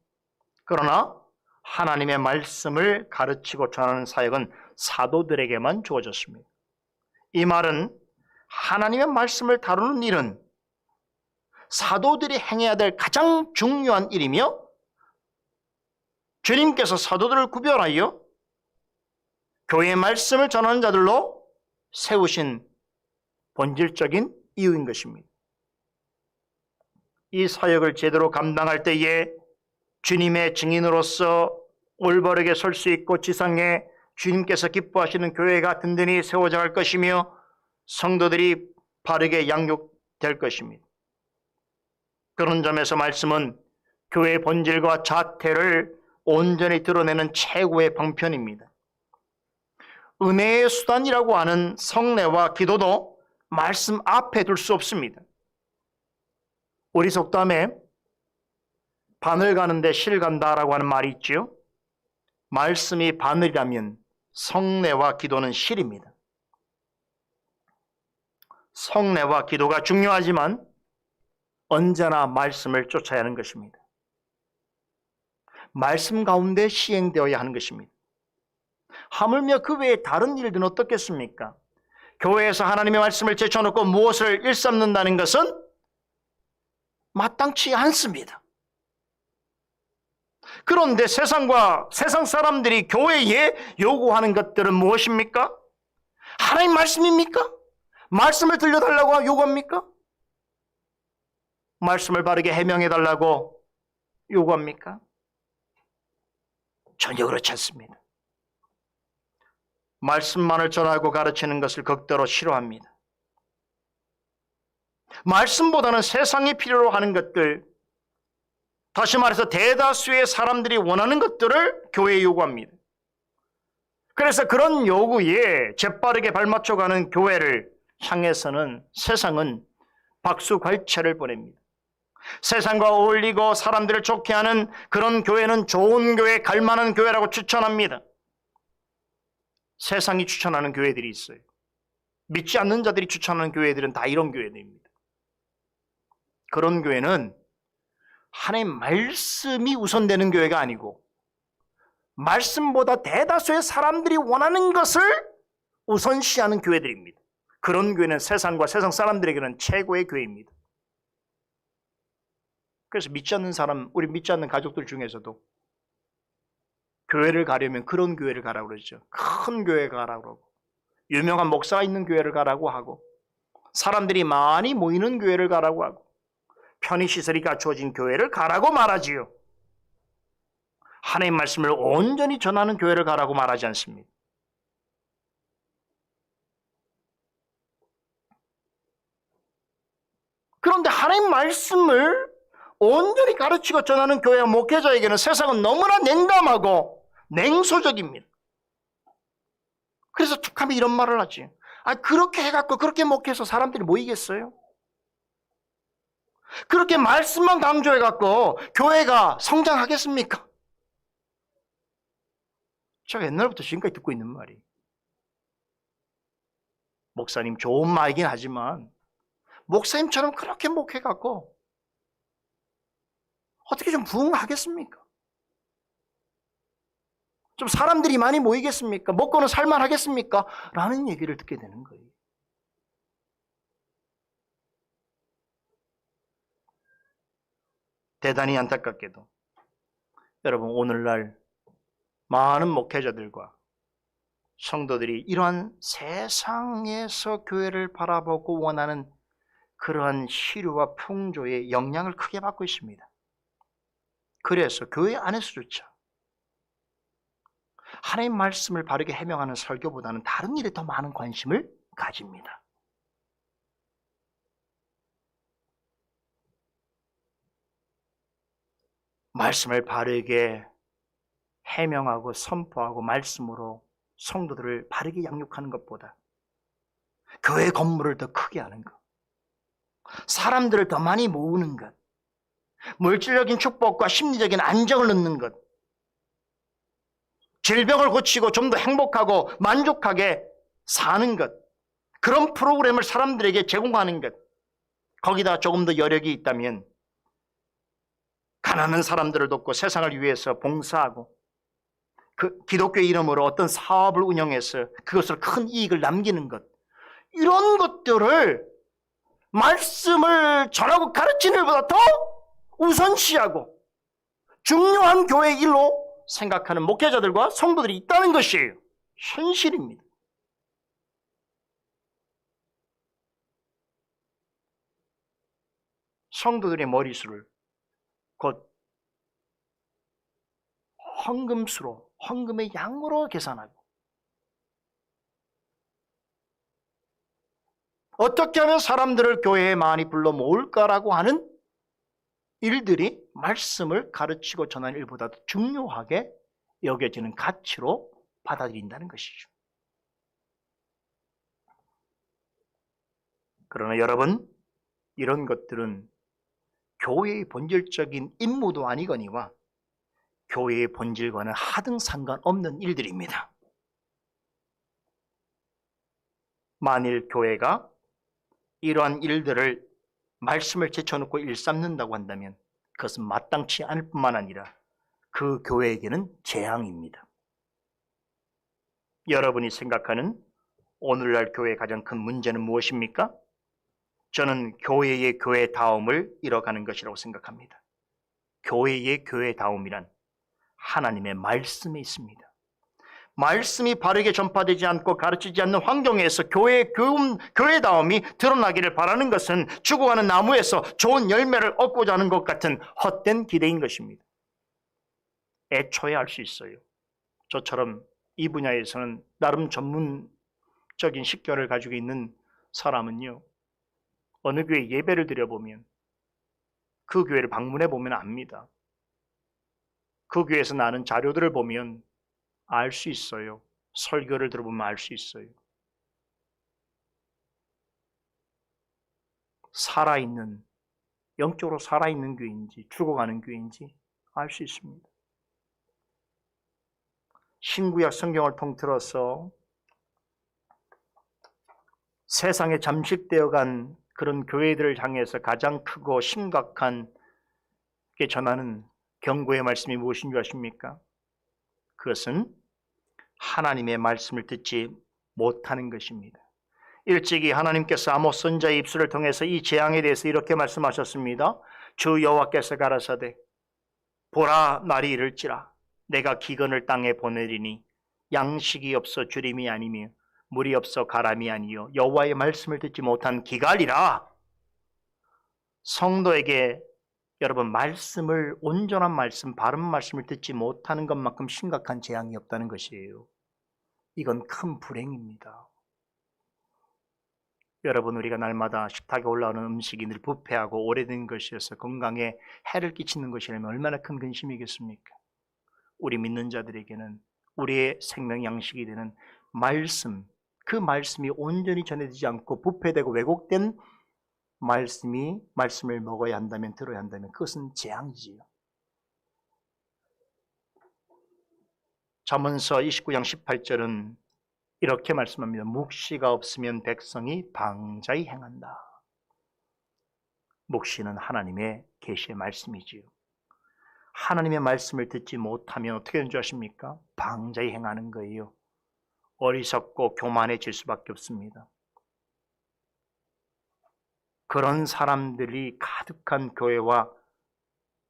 그러나 하나님의 말씀을 가르치고 전하는 사역은 사도들에게만 주어졌습니다. 이 말은 하나님의 말씀을 다루는 일은 사도들이 행해야 될 가장 중요한 일이며 주님께서 사도들을 구별하여 교회의 말씀을 전하는 자들로 세우신 본질적인 이유인 것입니다. 이 사역을 제대로 감당할 때에 주님의 증인으로서 올바르게 설 수 있고 지상에 주님께서 기뻐하시는 교회가 든든히 세워져 갈 것이며 성도들이 바르게 양육될 것입니다. 그런 점에서 말씀은 교회의 본질과 자태를 온전히 드러내는 최고의 방편입니다. 은혜의 수단이라고 하는 성례와 기도도 말씀 앞에 둘 수 없습니다. 우리 속담에 바늘 가는데 실 간다라고 하는 말이 있죠. 말씀이 바늘이라면 성례와 기도는 실입니다. 성례와 기도가 중요하지만 언제나 말씀을 쫓아야 하는 것입니다. 말씀 가운데 시행되어야 하는 것입니다. 하물며 그 외에 다른 일들은 어떻겠습니까? 교회에서 하나님의 말씀을 제쳐놓고 무엇을 일삼는다는 것은 마땅치 않습니다. 그런데 세상 사람들이 교회에 요구하는 것들은 무엇입니까? 하나님 말씀입니까? 말씀을 들려달라고 요구합니까? 말씀을 바르게 해명해달라고 요구합니까? 전혀 그렇지 않습니다. 말씀만을 전하고 가르치는 것을 극도로 싫어합니다. 말씀보다는 세상이 필요로 하는 것들, 다시 말해서 대다수의 사람들이 원하는 것들을 교회에 요구합니다. 그래서 그런 요구에 재빠르게 발맞춰가는 교회를 향해서는 세상은 박수갈채를 보냅니다. 세상과 어울리고 사람들을 좋게 하는 그런 교회는 좋은 교회, 갈만한 교회라고 추천합니다. 세상이 추천하는 교회들이 있어요. 믿지 않는 자들이 추천하는 교회들은 다 이런 교회들입니다. 그런 교회는 하나님 말씀이 우선되는 교회가 아니고 말씀보다 대다수의 사람들이 원하는 것을 우선시하는 교회들입니다. 그런 교회는 세상과 세상 사람들에게는 최고의 교회입니다. 그래서 믿지 않는 사람, 우리 믿지 않는 가족들 중에서도 교회를 가려면 그런 교회를 가라고 그러죠. 큰 교회 가라고 그러고 유명한 목사가 있는 교회를 가라고 하고 사람들이 많이 모이는 교회를 가라고 하고 편의시설이 갖추어진 교회를 가라고 말하지요. 하나님 말씀을 온전히 전하는 교회를 가라고 말하지 않습니다. 그런데 하나님 말씀을 온전히 가르치고 전하는 교회와 목회자에게는 세상은 너무나 냉담하고 냉소적입니다. 그래서 툭하면 이런 말을 하지. 그렇게 해갖고 그렇게 목회해서 사람들이 모이겠어요? 그렇게 말씀만 강조해갖고 교회가 성장하겠습니까? 제가 옛날부터 지금까지 듣고 있는 말이, 목사님 좋은 말이긴 하지만 목사님처럼 그렇게 목회갖고 어떻게 좀 부흥하겠습니까? 좀 사람들이 많이 모이겠습니까? 먹고는 살만하겠습니까? 라는 얘기를 듣게 되는 거예요. 대단히 안타깝게도 여러분, 오늘날 많은 목회자들과 성도들이 이러한 세상에서 교회를 바라보고 원하는 그러한 시류와 풍조의 영향을 크게 받고 있습니다. 그래서 교회 안에서조차 하나님 말씀을 바르게 해명하는 설교보다는 다른 일에 더 많은 관심을 가집니다. 말씀을 바르게 해명하고 선포하고 말씀으로 성도들을 바르게 양육하는 것보다 교회 건물을 더 크게 하는 것, 사람들을 더 많이 모으는 것, 물질적인 축복과 심리적인 안정을 넣는 것, 질병을 고치고 좀 더 행복하고 만족하게 사는 것, 그런 프로그램을 사람들에게 제공하는 것, 거기다 조금 더 여력이 있다면 가난한 사람들을 돕고 세상을 위해서 봉사하고 그 기독교 이름으로 어떤 사업을 운영해서 그것을 큰 이익을 남기는 것, 이런 것들을 말씀을 전하고 가르치는 일보다 더 우선시하고 중요한 교회 일로 생각하는 목회자들과 성도들이 있다는 것이에요. 현실입니다. 성도들의 머리수를 곧 헌금수로, 헌금의 양으로 계산하고 어떻게 하면 사람들을 교회에 많이 불러 모을까라고 하는 일들이 말씀을 가르치고 전하는 일보다 더 중요하게 여겨지는 가치로 받아들인다는 것이죠. 그러나 여러분, 이런 것들은 교회의 본질적인 임무도 아니거니와 교회의 본질과는 하등 상관없는 일들입니다. 만일 교회가 이러한 일들을 말씀을 제쳐놓고 일삼는다고 한다면 그것은 마땅치 않을 뿐만 아니라 그 교회에게는 재앙입니다. 여러분이 생각하는 오늘날 교회의 가장 큰 문제는 무엇입니까? 저는 교회의 교회다움을 잃어가는 것이라고 생각합니다. 교회의 교회다움이란 하나님의 말씀에 있습니다. 말씀이 바르게 전파되지 않고 가르치지 않는 환경에서 교회다움이 드러나기를 바라는 것은 죽어가는 나무에서 좋은 열매를 얻고자 하는 것 같은 헛된 기대인 것입니다. 애초에 알 수 있어요. 저처럼 이 분야에서는 나름 전문적인 식견을 가지고 있는 사람은요, 어느 교회 예배를 드려보면 그 교회를 방문해 보면 압니다. 그 교회에서 나는 자료들을 보면 알 수 있어요. 설교를 들어보면 알 수 있어요. 살아있는, 영적으로 살아있는 교회인지 죽어가는 교회인지 알 수 있습니다. 신구약 성경을 통틀어서 세상에 잠식되어간 그런 교회들을 향해서 가장 크고 심각한 게 전하는 경고의 말씀이 무엇인 줄 아십니까? 그것은 하나님의 말씀을 듣지 못하는 것입니다. 일찍이 하나님께서 아모스 선지자의 입술을 통해서 이 재앙에 대해서 이렇게 말씀하셨습니다. 주 여호와께서 가라사대 보라, 날이 이를지라 내가 기근을 땅에 보내리니 양식이 없어 주림이 아니며 물이 없어 가람이 아니요 여호와의 말씀을 듣지 못한 기갈이라. 성도에게 여러분, 말씀을, 온전한 말씀, 바른 말씀을 듣지 못하는 것만큼 심각한 재앙이 없다는 것이에요. 이건 큰 불행입니다. 여러분, 우리가 날마다 식탁에 올라오는 음식이 늘 부패하고 오래된 것이어서 건강에 해를 끼치는 것이라면 얼마나 큰 근심이겠습니까? 우리 믿는 자들에게는 우리의 생명 양식이 되는 말씀, 그 말씀이 온전히 전해지지 않고 부패되고 왜곡된 말씀을 먹어야 한다면, 들어야 한다면 그것은 재앙이지요. 잠언서 29장 18절은 이렇게 말씀합니다. 묵시가 없으면 백성이 방자히 행한다. 묵시는 하나님의 계시의 말씀이지요. 하나님의 말씀을 듣지 못하면 어떻게 되는 줄 아십니까? 방자히 행하는 거예요. 어리석고 교만해질 수밖에 없습니다. 그런 사람들이 가득한 교회와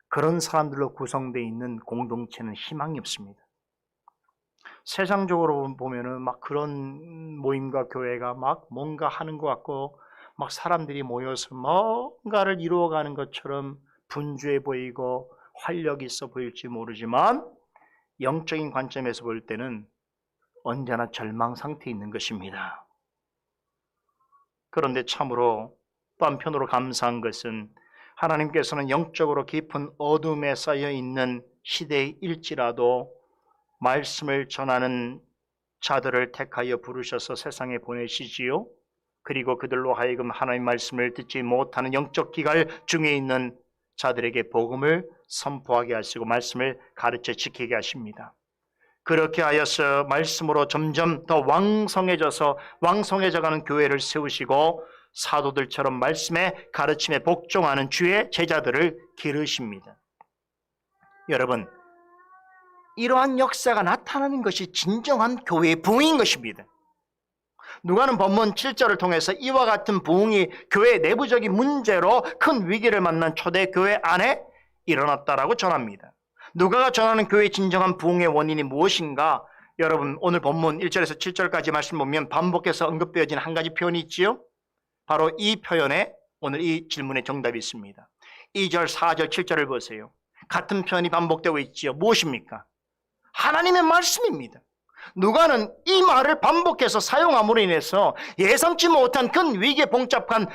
그런 사람들로 구성되어 있는 공동체는 희망이 없습니다. 세상적으로 보면은 막 그런 모임과 교회가 막 뭔가 하는 것 같고 막 사람들이 모여서 뭔가를 이루어가는 것처럼 분주해 보이고 활력이 있어 보일지 모르지만 영적인 관점에서 볼 때는 언제나 절망 상태에 있는 것입니다. 그런데 참으로 또 한편으로 감사한 것은 하나님께서는 영적으로 깊은 어둠에 쌓여 있는 시대일지라도 말씀을 전하는 자들을 택하여 부르셔서 세상에 보내시지요. 그리고 그들로 하여금 하나님의 말씀을 듣지 못하는 영적 기갈 중에 있는 자들에게 복음을 선포하게 하시고 말씀을 가르쳐 지키게 하십니다. 그렇게 하여서 말씀으로 점점 더 왕성해져가는 교회를 세우시고 사도들처럼 말씀의 가르침에 복종하는 주의 제자들을 기르십니다. 여러분, 이러한 역사가 나타나는 것이 진정한 교회의 부흥인 것입니다. 누가는 본문 7절을 통해서 이와 같은 부흥이 교회의 내부적인 문제로 큰 위기를 만난 초대교회 안에 일어났다라고 전합니다. 누가가 전하는 교회의 진정한 부흥의 원인이 무엇인가? 여러분, 오늘 본문 1절에서 7절까지 말씀 보면 반복해서 언급되어진 한 가지 표현이 있지요. 바로 이 표현에 오늘 이 질문의 정답이 있습니다. 2절, 4절, 7절을 보세요. 같은 표현이 반복되고 있지요. 무엇입니까? 하나님의 말씀입니다. 누가는 이 말을 반복해서 사용함으로 인해서 예상치 못한 큰 위기에 봉착한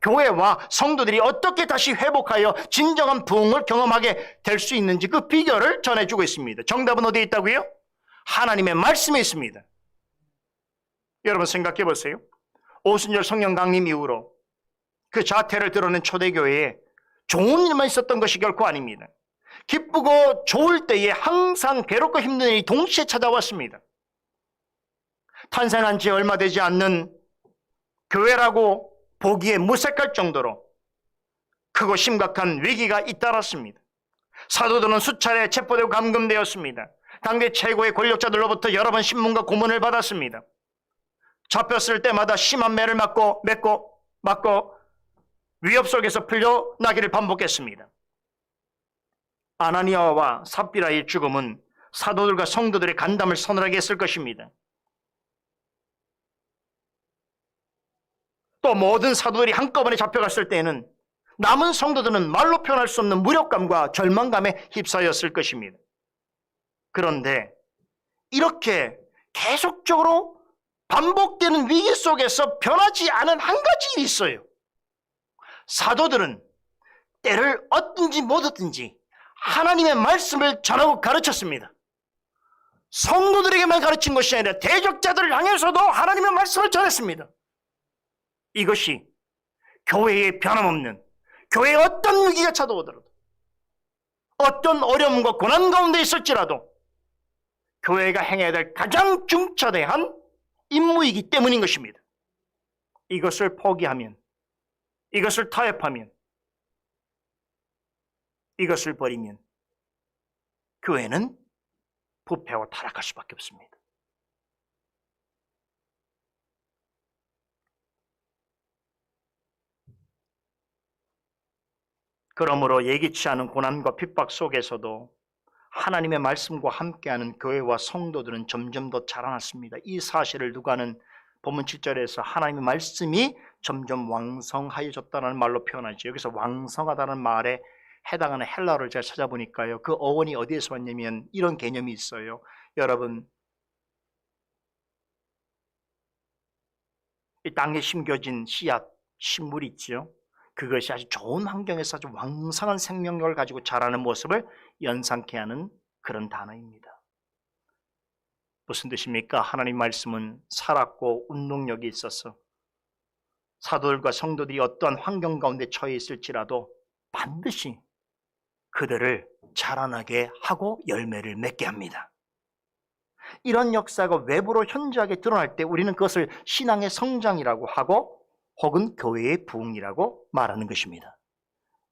교회와 성도들이 어떻게 다시 회복하여 진정한 부흥을 경험하게 될 수 있는지 그 비결을 전해주고 있습니다. 정답은 어디에 있다고요? 하나님의 말씀에 있습니다. 여러분 생각해 보세요. 오순절 성령 강림 이후로 그 자태를 드러낸 초대교회에 좋은 일만 있었던 것이 결코 아닙니다. 기쁘고 좋을 때에 항상 괴롭고 힘든 일이 동시에 찾아왔습니다. 탄생한 지 얼마 되지 않는 교회라고 보기에 무색할 정도로 크고 심각한 위기가 잇따랐습니다. 사도들은 수차례 체포되고 감금되었습니다. 당대 최고의 권력자들로부터 여러 번 신문과 고문을 받았습니다. 잡혔을 때마다 심한 매를 맞고 위협 속에서 풀려나기를 반복했습니다. 아나니아와 삽비라의 죽음은 사도들과 성도들의 간담을 서늘하게 했을 것입니다. 또 모든 사도들이 한꺼번에 잡혀갔을 때에는 남은 성도들은 말로 표현할 수 없는 무력감과 절망감에 휩싸였을 것입니다. 그런데 이렇게 계속적으로 반복되는 위기 속에서 변하지 않은 한 가지 일이 있어요. 사도들은 때를 얻든지 못 얻든지 하나님의 말씀을 전하고 가르쳤습니다. 성도들에게만 가르친 것이 아니라 대적자들을 향해서도 하나님의 말씀을 전했습니다. 이것이 교회의 변함없는, 교회에 어떤 위기가 찾아오더라도, 어떤 어려움과 고난 가운데 있을지라도 교회가 행해야 될 가장 중차대한 임무이기 때문인 것입니다. 이것을 포기하면, 이것을 타협하면, 이것을 버리면 교회는 부패하고 타락할 수밖에 없습니다. 그러므로 예기치 않은 고난과 핍박 속에서도 하나님의 말씀과 함께하는 교회와 성도들은 점점 더 자라났습니다. 이 사실을 누가는 본문 7절에서 하나님의 말씀이 점점 왕성하여졌다는 말로 표현하죠. 여기서 왕성하다는 말에 해당하는 헬라어를 제가 찾아보니까요, 그 어원이 어디에서 왔냐면 이런 개념이 있어요. 여러분, 이 땅에 심겨진 씨앗, 식물이 있죠. 그것이 아주 좋은 환경에서 아주 왕성한 생명력을 가지고 자라는 모습을 연상케 하는 그런 단어입니다. 무슨 뜻입니까? 하나님 말씀은 살았고 운동력이 있어서 사도들과 성도들이 어떠한 환경 가운데 처해 있을지라도 반드시 그들을 자라나게 하고 열매를 맺게 합니다. 이런 역사가 외부로 현저하게 드러날 때 우리는 그것을 신앙의 성장이라고 하고 혹은 교회의 부흥이라고 말하는 것입니다.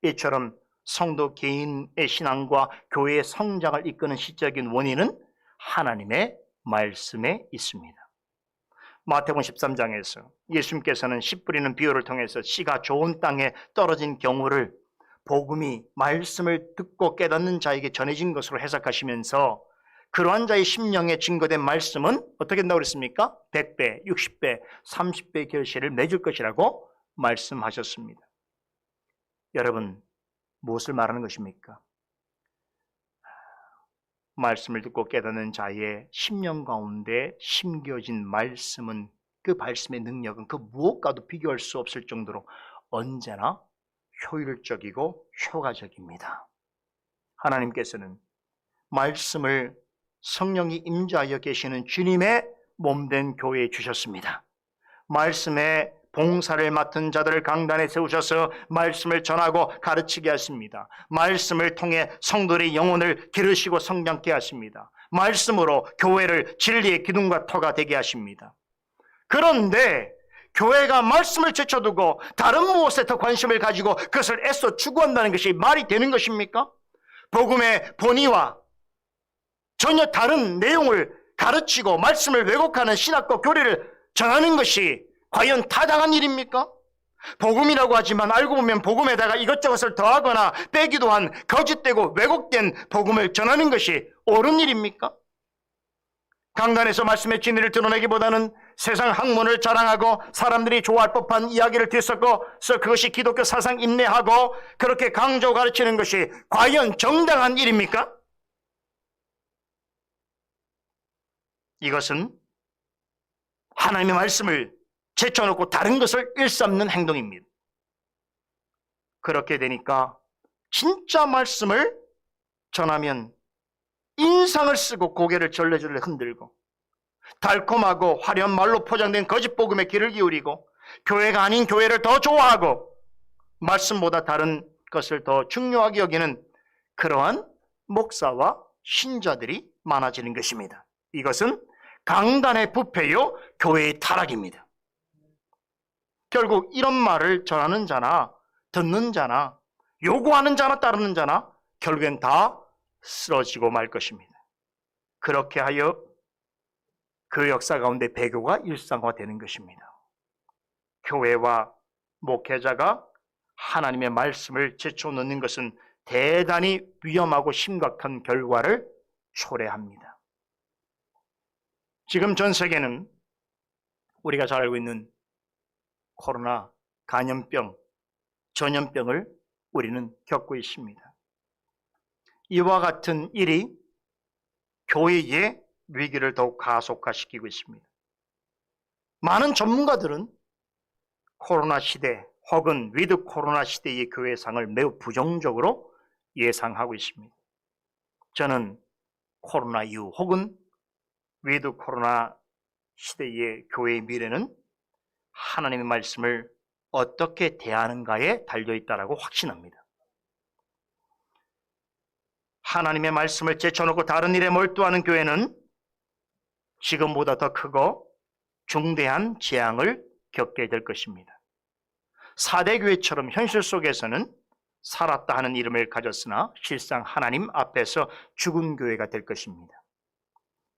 이처럼 성도 개인의 신앙과 교회의 성장을 이끄는 시적인 원인은 하나님의 말씀에 있습니다. 마태복음 13장에서 예수님께서는 씨 뿌리는 비유를 통해서 씨가 좋은 땅에 떨어진 경우를 복음이 말씀을 듣고 깨닫는 자에게 전해진 것으로 해석하시면서 그러한 자의 심령에 증거된 말씀은 어떻게 된다고 그랬습니까? 100배, 60배, 30배 결실을 맺을 것이라고 말씀하셨습니다. 여러분, 무엇을 말하는 것입니까? 말씀을 듣고 깨닫는 자의 심령 가운데 심겨진 말씀은, 그 말씀의 능력은 그 무엇과도 비교할 수 없을 정도로 언제나 효율적이고 효과적입니다. 하나님께서는 말씀을 성령이 임재하여 계시는 주님의 몸된 교회에 주셨습니다. 말씀의 봉사를 맡은 자들을 강단에 세우셔서 말씀을 전하고 가르치게 하십니다. 말씀을 통해 성도의 영혼을 기르시고 성장케 하십니다. 말씀으로 교회를 진리의 기둥과 터가 되게 하십니다. 그런데 교회가 말씀을 제쳐두고 다른 무엇에 더 관심을 가지고 그것을 애써 추구한다는 것이 말이 되는 것입니까? 복음의 본의와 전혀 다른 내용을 가르치고 말씀을 왜곡하는 신학과 교리를 전하는 것이 과연 타당한 일입니까? 복음이라고 하지만 알고 보면 복음에다가 이것저것을 더하거나 빼기도 한 거짓되고 왜곡된 복음을 전하는 것이 옳은 일입니까? 강단에서 말씀의 진리를 드러내기보다는 세상 학문을 자랑하고 사람들이 좋아할 법한 이야기를 뒤섞어서 그것이 기독교 사상 인내하고 그렇게 강조 가르치는 것이 과연 정당한 일입니까? 이것은 하나님의 말씀을 제쳐놓고 다른 것을 일삼는 행동입니다. 그렇게 되니까 진짜 말씀을 전하면 인상을 쓰고 고개를 절레절레 흔들고 달콤하고 화려한 말로 포장된 거짓 복음에 귀를 기울이고 교회가 아닌 교회를 더 좋아하고 말씀보다 다른 것을 더 중요하게 여기는 그러한 목사와 신자들이 많아지는 것입니다. 이것은 강단의 부패요 교회의 타락입니다. 결국 이런 말을 전하는 자나 듣는 자나 요구하는 자나 따르는 자나 결국엔 다 쓰러지고 말 것입니다. 그렇게 하여 그 역사 가운데 배교가 일상화되는 것입니다. 교회와 목회자가 하나님의 말씀을 제쳐놓는 것은 대단히 위험하고 심각한 결과를 초래합니다. 지금 전 세계는 우리가 잘 알고 있는 코로나 감염병, 전염병을 우리는 겪고 있습니다. 이와 같은 일이 교회의 위기를 더욱 가속화시키고 있습니다. 많은 전문가들은 코로나 시대 혹은 위드 코로나 시대의 교회상을 매우 부정적으로 예상하고 있습니다. 저는 코로나 이후 혹은 위드 코로나 시대의 교회의 미래는 하나님의 말씀을 어떻게 대하는가에 달려있다고 확신합니다. 하나님의 말씀을 제쳐놓고 다른 일에 몰두하는 교회는 지금보다 더 크고 중대한 재앙을 겪게 될 것입니다. 4대 교회처럼 현실 속에서는 살았다 하는 이름을 가졌으나 실상 하나님 앞에서 죽은 교회가 될 것입니다.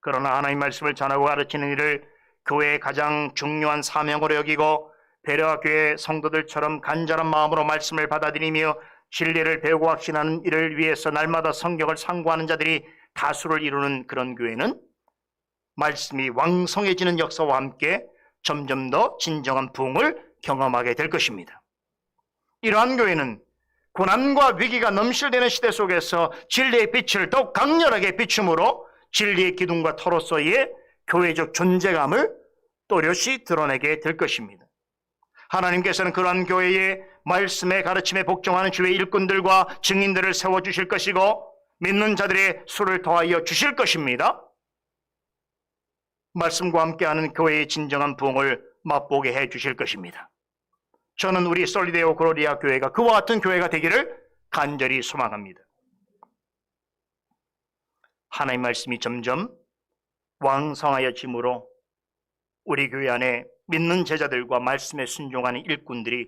그러나 하나님 말씀을 전하고 가르치는 일을 교회의 가장 중요한 사명으로 여기고 베레아 교회 성도들처럼 간절한 마음으로 말씀을 받아들이며 진리를 배우고 확신하는 일을 위해서 날마다 성경을 상고하는 자들이 다수를 이루는 그런 교회는 말씀이 왕성해지는 역사와 함께 점점 더 진정한 부흥을 경험하게 될 것입니다. 이러한 교회는 고난과 위기가 넘실대는 시대 속에서 진리의 빛을 더욱 강렬하게 비춤으로 진리의 기둥과 터로서의 교회적 존재감을 또렷이 드러내게 될 것입니다. 하나님께서는 그러한 교회의 말씀의 가르침에 복종하는 주의 일꾼들과 증인들을 세워주실 것이고 믿는 자들의 수를 더하여 주실 것입니다. 말씀과 함께하는 교회의 진정한 부흥을 맛보게 해 주실 것입니다. 저는 우리 솔리데오 글로리아 교회가 그와 같은 교회가 되기를 간절히 소망합니다. 하나님 말씀이 점점 왕성하여짐으로 우리 교회 안에 믿는 제자들과 말씀에 순종하는 일꾼들이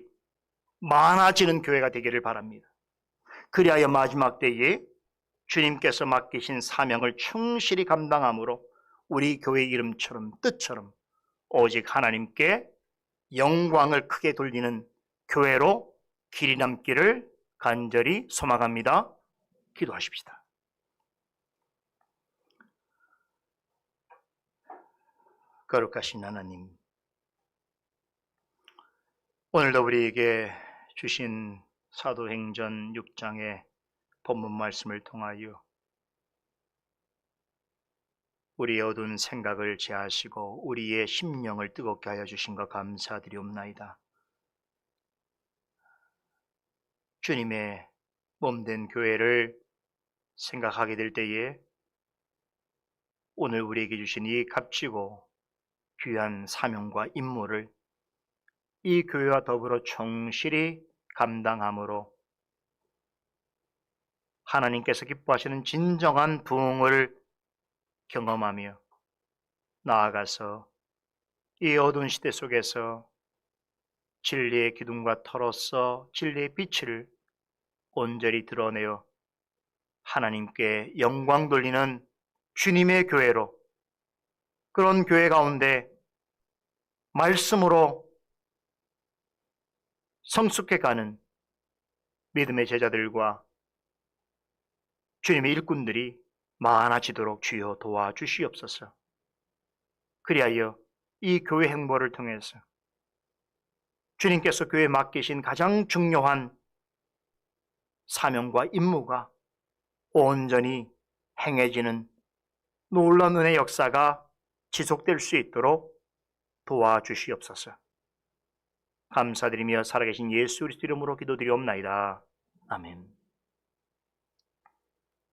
많아지는 교회가 되기를 바랍니다. 그리하여 마지막 때에 주님께서 맡기신 사명을 충실히 감당함으로 우리 교회 이름처럼 뜻처럼 오직 하나님께 영광을 크게 돌리는 교회로 길이 남기를 간절히 소망합니다. 기도하십시다. 거룩하신 하나님, 오늘도 우리에게 주신 사도행전 6장의 본문 말씀을 통하여 우리의 어두운 생각을 제하시고 우리의 심령을 뜨겁게 하여 주신 것 감사드리옵나이다. 주님의 몸된 교회를 생각하게 될 때에 오늘 우리에게 주신 이 값지고 귀한 사명과 임무를 이 교회와 더불어 충실히 감당함으로 하나님께서 기뻐하시는 진정한 부흥을 경험하며 나아가서 이 어두운 시대 속에서 진리의 기둥과 터로서 진리의 빛을 온전히 드러내어 하나님께 영광 돌리는 주님의 교회로, 그런 교회 가운데 말씀으로 성숙해가는 믿음의 제자들과 주님의 일꾼들이 많아지도록 주여 도와주시옵소서. 그리하여 이 교회 행보를 통해서 주님께서 교회에 맡기신 가장 중요한 사명과 임무가 온전히 행해지는 놀라운 은혜의 역사가 지속될 수 있도록 도와주시옵소서. 감사드리며 살아계신 예수 그리스도 이름으로 기도드리옵나이다. 아멘.